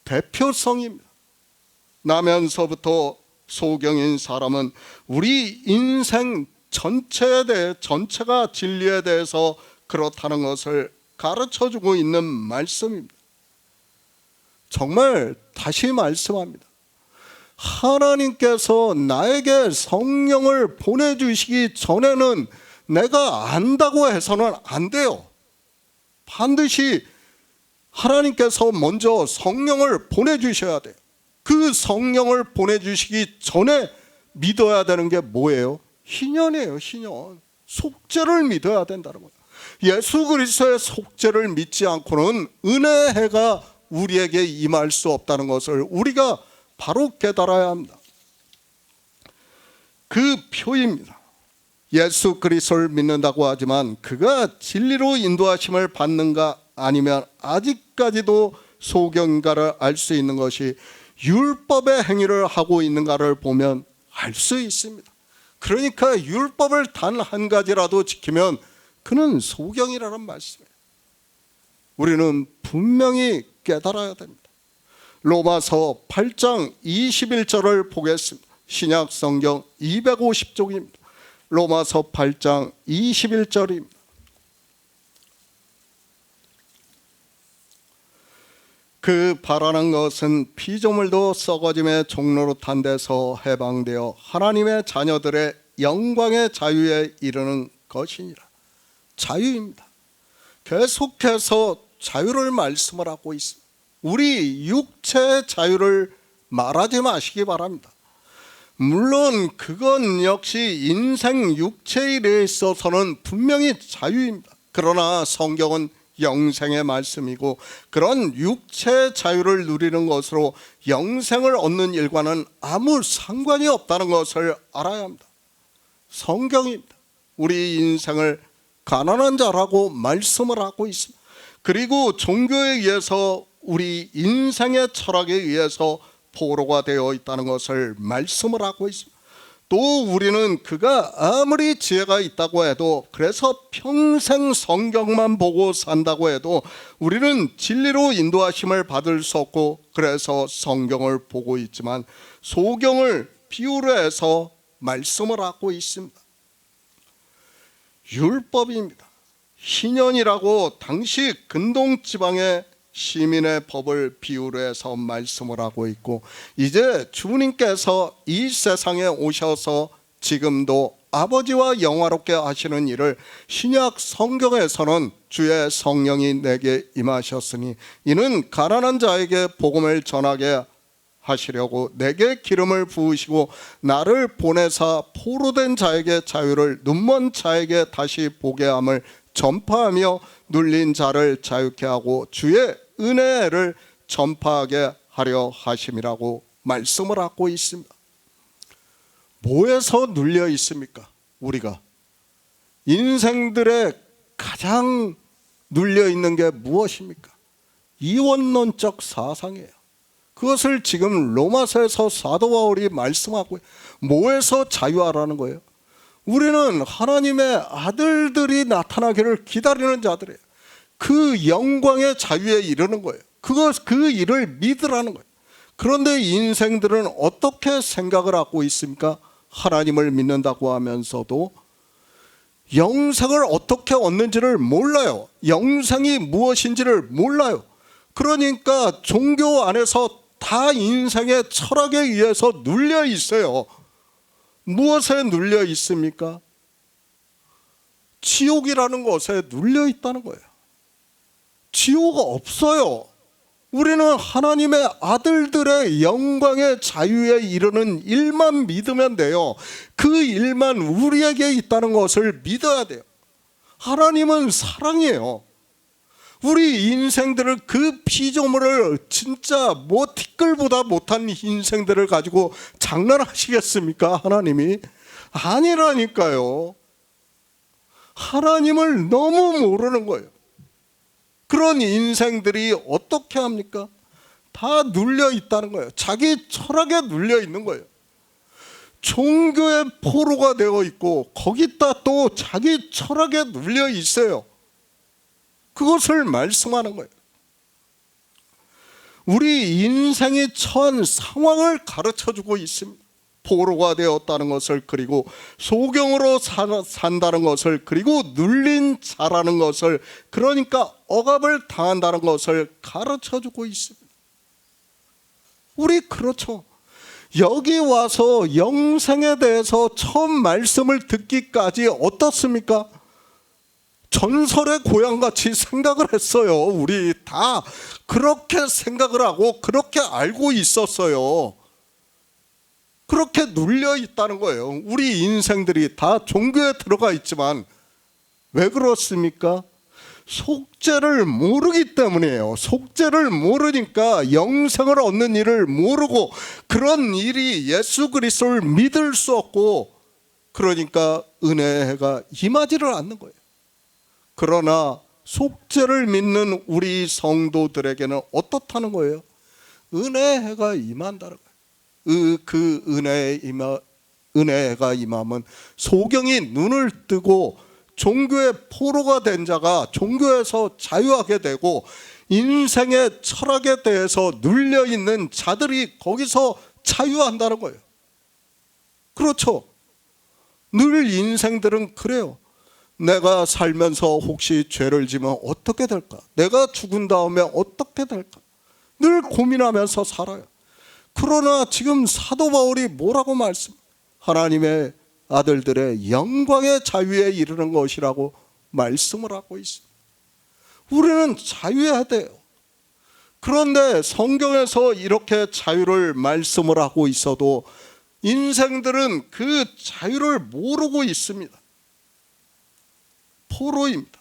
대표성입니다. 나면서부터 소경인 사람은 우리 인생 전체가 진리에 대해서 그렇다는 것을 가르쳐주고 있는 말씀입니다. 정말 다시 말씀합니다. 하나님께서 나에게 성령을 보내주시기 전에는 내가 안다고 해서는 안 돼요. 반드시 하나님께서 먼저 성령을 보내주셔야 돼요. 그 성령을 보내주시기 전에 믿어야 되는 게 뭐예요? 희년이에요. 희년. 속죄를 믿어야 된다는 거예요. 예수 그리스도의 속죄를 믿지 않고는 은혜의 해가 우리에게 임할 수 없다는 것을 우리가 바로 깨달아야 합니다. 그 표입니다. 예수 그리스도를 믿는다고 하지만 그가 진리로 인도하심을 받는가 아니면 아직까지도 소경인가를 알 수 있는 것이 율법의 행위를 하고 있는가를 보면 알 수 있습니다. 그러니까 율법을 단 한 가지라도 지키면 그는 소경이라는 말씀이에요. 우리는 분명히 깨달아야 됩니다. 로마서 8장 21절을 보겠습니다. 신약 성경 250쪽입니다. 로마서 8장 21절입니다. 그 바라는 것은 피조물도 썩어짐의 종로로 탄 데서 해방되어 하나님의 자녀들의 영광의 자유에 이르는 것이니라. 자유입니다. 계속해서 자유를 말씀을 하고 있습니다. 우리 육체의 자유를 말하지 마시기 바랍니다. 물론 그건 역시 인생 육체에 대해 있어서는 분명히 자유입니다. 그러나 성경은 영생의 말씀이고 그런 육체의 자유를 누리는 것으로 영생을 얻는 일과는 아무 상관이 없다는 것을 알아야 합니다. 성경입니다. 우리 인생을 가난한 자라고 말씀을 하고 있습니다. 그리고 종교에 의해서 우리 인생의 철학에 의해서 포로가 되어 있다는 것을 말씀을 하고 있습니다. 또 우리는 그가 아무리 지혜가 있다고 해도 그래서 평생 성경만 보고 산다고 해도 우리는 진리로 인도하심을 받을 수 없고 그래서 성경을 보고 있지만 소경을 비유로 해서 말씀을 하고 있습니다. 율법입니다. 희년이라고 당시 근동 지방의 시민의 법을 비유로 해서 말씀을 하고 있고 이제 주님께서 이 세상에 오셔서 지금도 아버지와 영화롭게 하시는 일을 신약 성경에서는 주의 성령이 내게 임하셨으니 이는 가난한 자에게 복음을 전하게 하시려고 내게 기름을 부으시고 나를 보내사 포로된 자에게 자유를 눈먼 자에게 다시 보게 함을 전파하며 눌린 자를 자유케 하고 주의 은혜를 전파하게 하려 하심이라고 말씀을 하고 있습니다. 뭐에서 눌려 있습니까? 우리가 인생들의 가장 눌려 있는 게 무엇입니까? 이원론적 사상이에요. 그것을 지금 로마서에서 사도 바울이 말씀하고 뭐에서 자유하라는 거예요? 우리는 하나님의 아들들이 나타나기를 기다리는 자들이에요. 그 영광의 자유에 이르는 거예요. 그 일을 믿으라는 거예요. 그런데 인생들은 어떻게 생각을 하고 있습니까? 하나님을 믿는다고 하면서도 영생을 어떻게 얻는지를 몰라요. 영생이 무엇인지를 몰라요. 그러니까 종교 안에서 다 인생의 철학에 의해서 눌려 있어요. 무엇에 눌려 있습니까? 지옥이라는 것에 눌려 있다는 거예요. 지옥 없어요. 우리는 하나님의 아들들의 영광의 자유에 이르는 일만 믿으면 돼요. 그 일만 우리에게 있다는 것을 믿어야 돼요. 하나님은 사랑이에요. 우리 인생들을 그 피조물을 진짜 뭐 티끌보다 못한 인생들을 가지고 장난하시겠습니까? 하나님이 아니라니까요. 하나님을 너무 모르는 거예요. 그런 인생들이 어떻게 합니까? 다 눌려 있다는 거예요. 자기 철학에 눌려 있는 거예요. 종교의 포로가 되어 있고 거기다 또 자기 철학에 눌려 있어요. 그것을 말씀하는 거예요. 우리 인생이 처한 상황을 가르쳐주고 있습니다. 포로가 되었다는 것을, 그리고 소경으로 산다는 것을, 그리고 눌린 자라는 것을, 그러니까 억압을 당한다는 것을 가르쳐주고 있습니다. 우리 그렇죠. 여기 와서 영생에 대해서 처음 말씀을 듣기까지 어떻습니까? 전설의 고향같이 생각을 했어요. 우리 다 그렇게 생각을 하고 그렇게 알고 있었어요. 그렇게 눌려 있다는 거예요. 우리 인생들이 다 종교에 들어가 있지만 왜 그렇습니까? 속죄를 모르기 때문이에요. 속죄를 모르니까 영생을 얻는 일을 모르고 그런 일이 예수 그리스도를 믿을 수 없고 그러니까 은혜의 해가 임하지를 않는 거예요. 그러나 속죄를 믿는 우리 성도들에게는 어떻다는 거예요? 은혜의 해가 임한다는 거예요. 그 은혜의 해가 임하면 소경이 눈을 뜨고 종교의 포로가 된 자가 종교에서 자유하게 되고 인생의 철학에 대해서 눌려있는 자들이 거기서 자유한다는 거예요. 그렇죠. 늘 인생들은 그래요. 내가 살면서 혹시 죄를 지면 어떻게 될까? 내가 죽은 다음에 어떻게 될까? 늘 고민하면서 살아요. 그러나 지금 사도 바울이 뭐라고 말씀합니까? 하나님의 아들들의 영광의 자유에 이르는 것이라고 말씀을 하고 있습니다. 우리는 자유해야 돼요. 그런데 성경에서 이렇게 자유를 말씀을 하고 있어도 인생들은 그 자유를 모르고 있습니다. 포로입니다.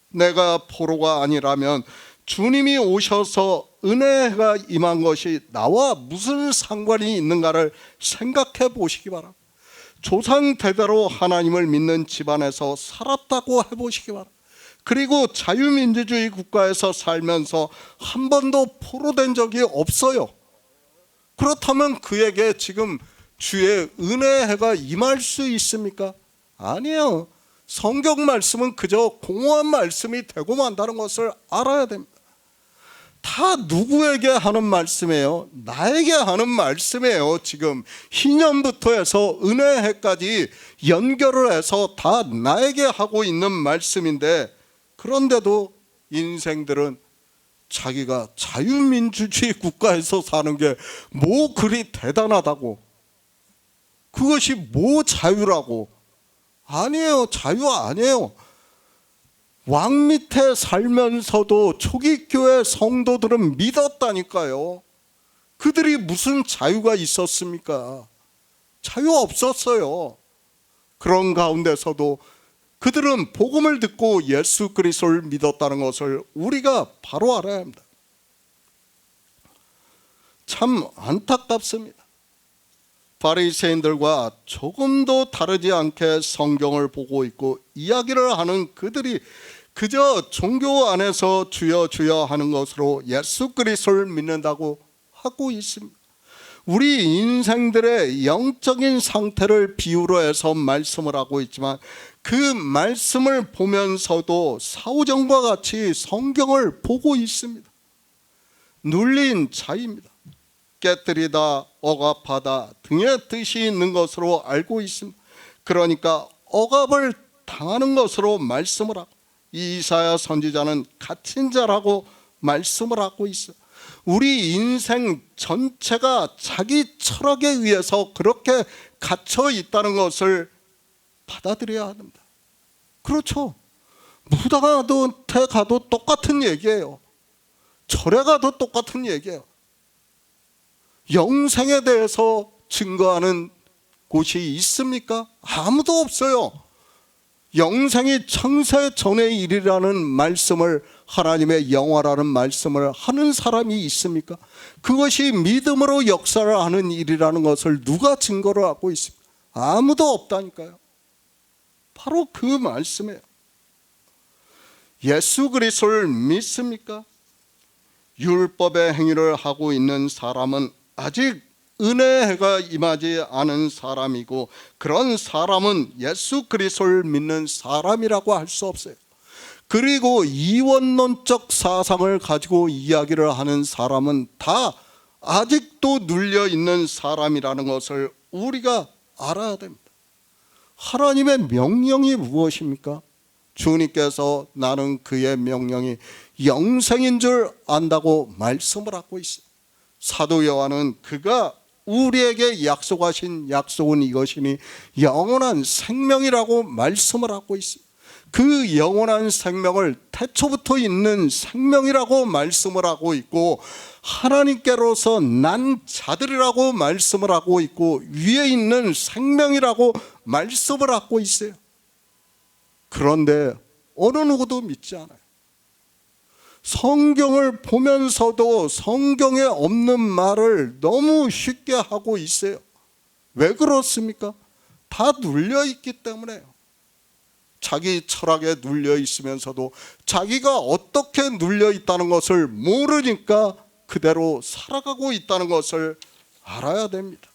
내가 포로가 아니라면 주님이 오셔서 은혜가 임한 것이 나와 무슨 상관이 있는가를 생각해 보시기 바랍니다. 조상 대대로 하나님을 믿는 집안에서 살았다고 해보시기 바랍니다. 그리고 자유민주주의 국가에서 살면서 한 번도 포로된 적이 없어요. 그렇다면 그에게 지금 주의 은혜의 해가 임할 수 있습니까? 아니에요. 성경 말씀은 그저 공허한 말씀이 되고 만다는 것을 알아야 됩니다. 다 누구에게 하는 말씀이에요? 나에게 하는 말씀이에요. 지금 희년부터 해서 은혜해까지 연결을 해서 다 나에게 하고 있는 말씀인데 그런데도 인생들은 자기가 자유민주주의 국가에서 사는 게 뭐 그리 대단하다고, 그것이 뭐 자유라고. 아니에요. 자유 아니에요. 왕 밑에 살면서도 초기 교회 성도들은 믿었다니까요. 그들이 무슨 자유가 있었습니까? 자유 없었어요. 그런 가운데서도 그들은 복음을 듣고 예수 그리스도를 믿었다는 것을 우리가 바로 알아야 합니다. 참 안타깝습니다. 바리새인들과 조금도 다르지 않게 성경을 보고 있고 이야기를 하는 그들이 그저 종교 안에서 주여 주여 하는 것으로 예수 그리스도를 믿는다고 하고 있습니다. 우리 인생들의 영적인 상태를 비유로 해서 말씀을 하고 있지만 그 말씀을 보면서도 사오정과 같이 성경을 보고 있습니다. 눌린 자입니다. 깨뜨리다, 억압하다 등의 뜻이 있는 것으로 알고 있습니다. 그러니까 억압을 당하는 것으로 말씀을 하고, 이사야 선지자는 갇힌 자라고 말씀을 하고 있어요. 우리 인생 전체가 자기 철학에 의해서 그렇게 갇혀 있다는 것을 받아들여야 합니다. 그렇죠. 무당한테 가도 똑같은 얘기예요. 절에 가도 똑같은 얘기예요. 영생에 대해서 증거하는 곳이 있습니까? 아무도 없어요. 영생이 창세 전의 일이라는 말씀을, 하나님의 영화라는 말씀을 하는 사람이 있습니까? 그것이 믿음으로 역사를 하는 일이라는 것을 누가 증거를 하고 있습니까? 아무도 없다니까요. 바로 그 말씀이에요. 예수 그리스도를 믿습니까? 율법의 행위를 하고 있는 사람은 아직 은혜의 해가 임하지 않은 사람이고, 그런 사람은 예수 그리스도를 믿는 사람이라고 할 수 없어요. 그리고 이원론적 사상을 가지고 이야기를 하는 사람은 다 아직도 눌려있는 사람이라는 것을 우리가 알아야 됩니다. 하나님의 명령이 무엇입니까? 주님께서 나는 그의 명령이 영생인 줄 안다고 말씀을 하고 있어요. 사도 요한은 그가 우리에게 약속하신 약속은 이것이니 영원한 생명이라고 말씀을 하고 있습니다. 그 영원한 생명을 태초부터 있는 생명이라고 말씀을 하고 있고, 하나님께로서 난 자들이라고 말씀을 하고 있고, 위에 있는 생명이라고 말씀을 하고 있어요. 그런데 어느 누구도 믿지 않아요. 성경을 보면서도 성경에 없는 말을 너무 쉽게 하고 있어요. 왜 그렇습니까? 다 눌려 있기 때문에요. 자기 철학에 눌려 있으면서도 자기가 어떻게 눌려 있다는 것을 모르니까 그대로 살아가고 있다는 것을 알아야 됩니다.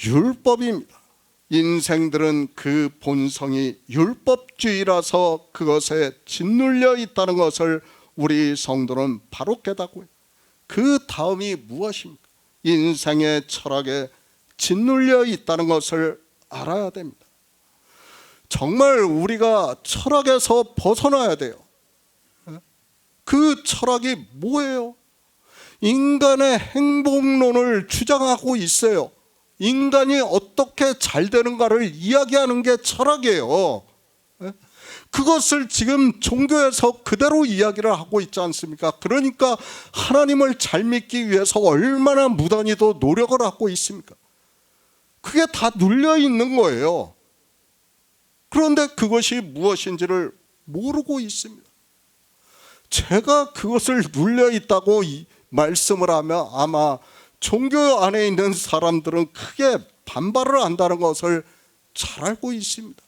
율법입니다. 인생들은 그 본성이 율법주의라서 그것에 짓눌려 있다는 것을 우리 성도는 바로 깨닫고, 그 다음이 무엇입니까? 인생의 철학에 짓눌려 있다는 것을 알아야 됩니다. 정말 우리가 철학에서 벗어나야 돼요. 그 철학이 뭐예요? 인간의 행복론을 주장하고 있어요. 인간이 어떻게 잘 되는가를 이야기하는 게 철학이에요. 그것을 지금 종교에서 그대로 이야기를 하고 있지 않습니까? 그러니까 하나님을 잘 믿기 위해서 얼마나 무단히도 노력을 하고 있습니까? 그게 다 눌려 있는 거예요. 그런데 그것이 무엇인지를 모르고 있습니다. 제가 그것을 눌려 있다고 말씀을 하면 아마 종교 안에 있는 사람들은 크게 반발을 한다는 것을 잘 알고 있습니다.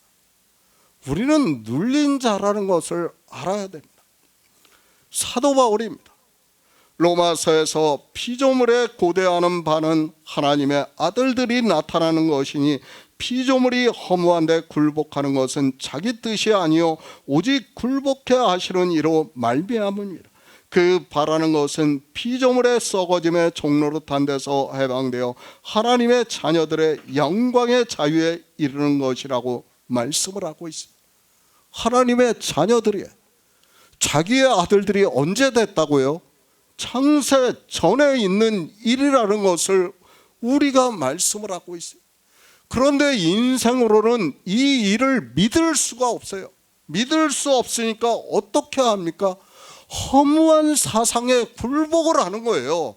우리는 눌린 자라는 것을 알아야 됩니다. 사도 바울입니다. 로마서에서 피조물에 고대하는 바는 하나님의 아들들이 나타나는 것이니 피조물이 허무한데 굴복하는 것은 자기 뜻이 아니요 오직 굴복해 하시는 이로 말미암음이라. 그 바라는 것은 피조물의 썩어짐의 종노릇한 데서 해방되어 하나님의 자녀들의 영광의 자유에 이르는 것이라고 말씀을 하고 있습니다. 하나님의 자녀들이, 자기의 아들들이 언제 됐다고요? 창세 전에 있는 일이라는 것을 우리가 말씀을 하고 있어요. 그런데 인생으로는 이 일을 믿을 수가 없어요. 믿을 수 없으니까 어떻게 합니까? 허무한 사상에 굴복을 하는 거예요.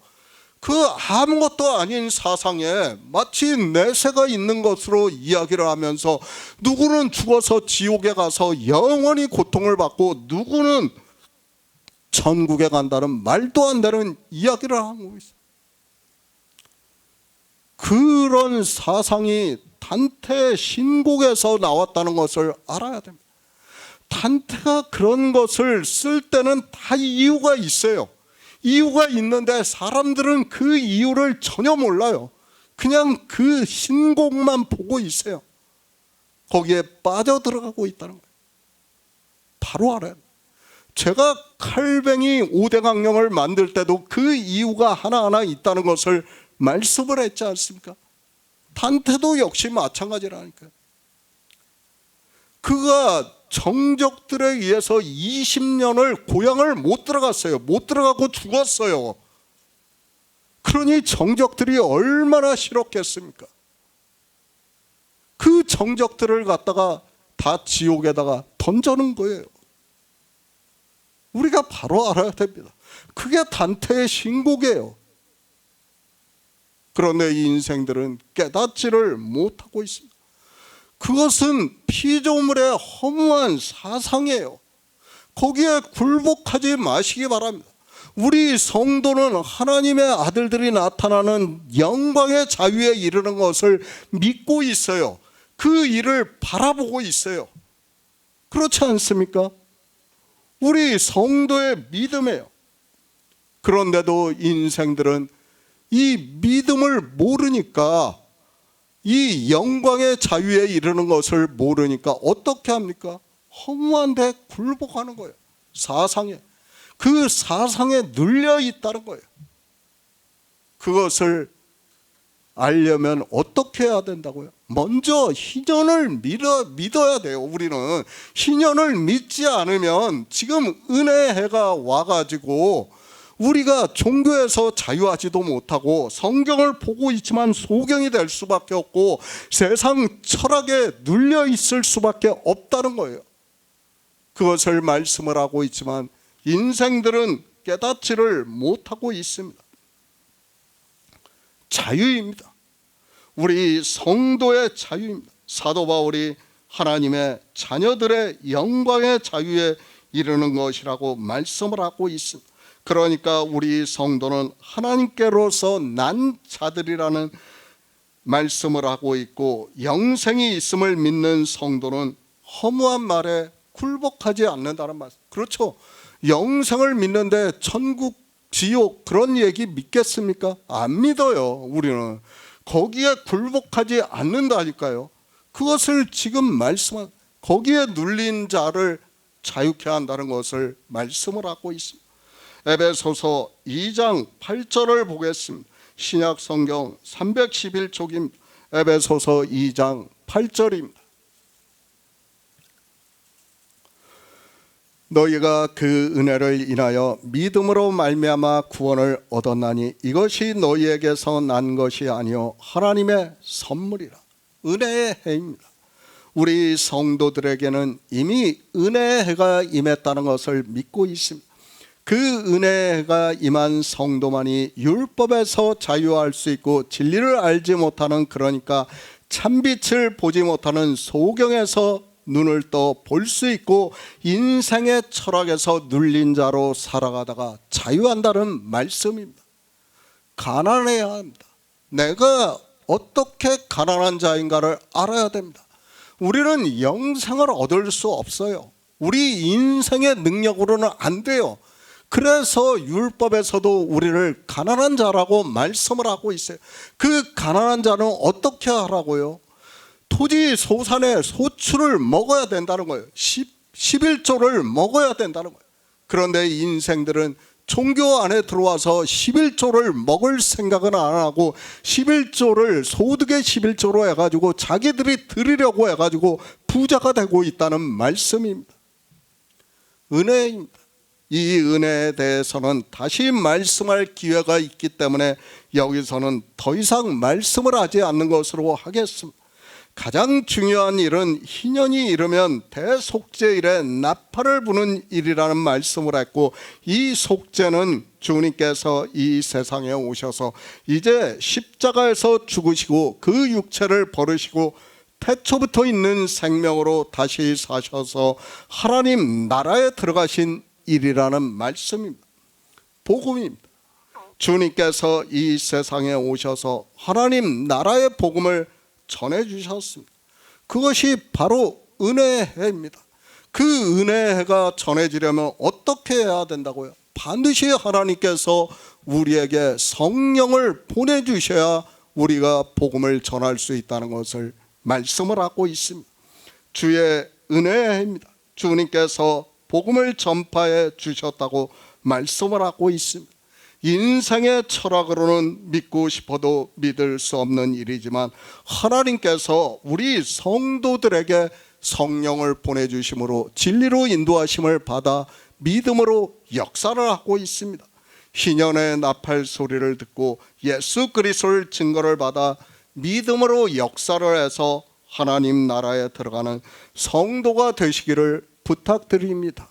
그 아무것도 아닌 사상에 마치 내세가 있는 것으로 이야기를 하면서 누구는 죽어서 지옥에 가서 영원히 고통을 받고 누구는 천국에 간다는 말도 안 되는 이야기를 하고 있어요. 그런 사상이 단테 신곡에서 나왔다는 것을 알아야 됩니다. 단테가 그런 것을 쓸 때는 다 이유가 있어요. 이유가 있는데 사람들은 그 이유를 전혀 몰라요. 그냥 그 신곡만 보고 있어요. 거기에 빠져들어가고 있다는 거예요. 바로 알아요. 제가 칼뱅이 5대 강령을 만들 때도 그 이유가 하나하나 있다는 것을 말씀을 했지 않습니까? 단테도 역시 마찬가지라니까요. 그가 정적들에 의해서 20년을 고향을 못 들어갔어요. 못 들어가고 죽었어요. 그러니 정적들이 얼마나 싫었겠습니까? 그 정적들을 갖다가 다 지옥에다가 던져놓은 거예요. 우리가 바로 알아야 됩니다. 그게 단테의 신곡이에요. 그런데 이 인생들은 깨닫지를 못하고 있습니다. 그것은 피조물의 허무한 사상이에요. 거기에 굴복하지 마시기 바랍니다. 우리 성도는 하나님의 아들들이 나타나는 영광의 자유에 이르는 것을 믿고 있어요. 그 일을 바라보고 있어요. 그렇지 않습니까? 우리 성도의 믿음이에요. 그런데도 인생들은 이 믿음을 모르니까, 이 영광의 자유에 이르는 것을 모르니까 어떻게 합니까? 허무한데 굴복하는 거예요. 사상에. 그 사상에 눌려 있다는 거예요. 그것을 알려면 어떻게 해야 된다고요? 먼저 희년을 믿어야 돼요. 우리는 희년을 믿지 않으면 지금 은혜의 해가 와가지고 우리가 종교에서 자유하지도 못하고 성경을 보고 있지만 소경이 될 수밖에 없고 세상 철학에 눌려 있을 수밖에 없다는 거예요. 그것을 말씀을 하고 있지만 인생들은 깨닫지를 못하고 있습니다. 자유입니다. 우리 성도의 자유입니다. 사도 바울이 하나님의 자녀들의 영광의 자유에 이르는 것이라고 말씀을 하고 있습니다. 그러니까 우리 성도는 하나님께로서 난 자들이라는 말씀을 하고 있고, 영생이 있음을 믿는 성도는 허무한 말에 굴복하지 않는다는 말씀. 그렇죠. 영생을 믿는데 천국, 지옥 그런 얘기 믿겠습니까? 안 믿어요. 우리는 거기에 굴복하지 않는다니까요. 그것을 지금 말씀한, 거기에 눌린 자를 자유케 한다는 것을 말씀을 하고 있습니다. 에베소서 2장 8절을 보겠습니다. 신약 성경 311쪽입니다. 에베소서 2장 8절입니다. 너희가 그 은혜를 인하여 믿음으로 말미암아 구원을 얻었나니 이것이 너희에게서 난 것이 아니요 하나님의 선물이라. 은혜의 해입니다. 우리 성도들에게는 이미 은혜의 해가 임했다는 것을 믿고 있습니다. 그 은혜의 해가 임한 성도만이 율법에서 자유할 수 있고 진리를 알지 못하는, 그러니까 참빛을 보지 못하는 소경에서 눈을 떠 볼 수 있고 인생의 철학에서 눌린 자로 살아가다가 자유한다는 말씀입니다. 가난해야 합니다. 내가 어떻게 가난한 자인가를 알아야 됩니다. 우리는 영생을 얻을 수 없어요. 우리 인생의 능력으로는 안 돼요. 그래서 율법에서도 우리를 가난한 자라고 말씀을 하고 있어요. 그 가난한 자는 어떻게 하라고요? 토지 소산의 소출을 먹어야 된다는 거예요. 11조를 먹어야 된다는 거예요. 그런데 인생들은 종교 안에 들어와서 11조를 먹을 생각은 안 하고 11조를 소득의 11조로 해가지고 자기들이 드리려고 해가지고 부자가 되고 있다는 말씀입니다. 은혜입니다. 이 은혜에 대해서는 다시 말씀할 기회가 있기 때문에 여기서는 더 이상 말씀을 하지 않는 것으로 하겠습니다. 가장 중요한 일은 희년이 이르면 대속죄일에 나팔을 부는 일이라는 말씀을 했고, 이 속죄는 주님께서 이 세상에 오셔서 이제 십자가에서 죽으시고 그 육체를 버리시고 태초부터 있는 생명으로 다시 사셔서 하나님 나라에 들어가신 일이라는 말씀입니다. 복음입니다. 주님께서 이 세상에 오셔서 하나님 나라의 복음을 전해주셨습니다. 그것이 바로 은혜의 해입니다. 그 은혜의 해가 전해지려면 어떻게 해야 된다고요? 반드시 하나님께서 우리에게 성령을 보내주셔야 우리가 복음을 전할 수 있다는 것을 말씀을 하고 있습니다. 주의 은혜의 해입니다. 주님께서 복음을 전파해 주셨다고 말씀을 하고 있습니다. 인생의 철학으로는 믿고 싶어도 믿을 수 없는 일이지만 하나님께서 우리 성도들에게 성령을 보내주심으로 진리로 인도하심을 받아 믿음으로 역사를 하고 있습니다. 희년의 나팔 소리를 듣고 예수 그리스도를 증거를 받아 믿음으로 역사를 해서 하나님 나라에 들어가는 성도가 되시기를 부탁드립니다.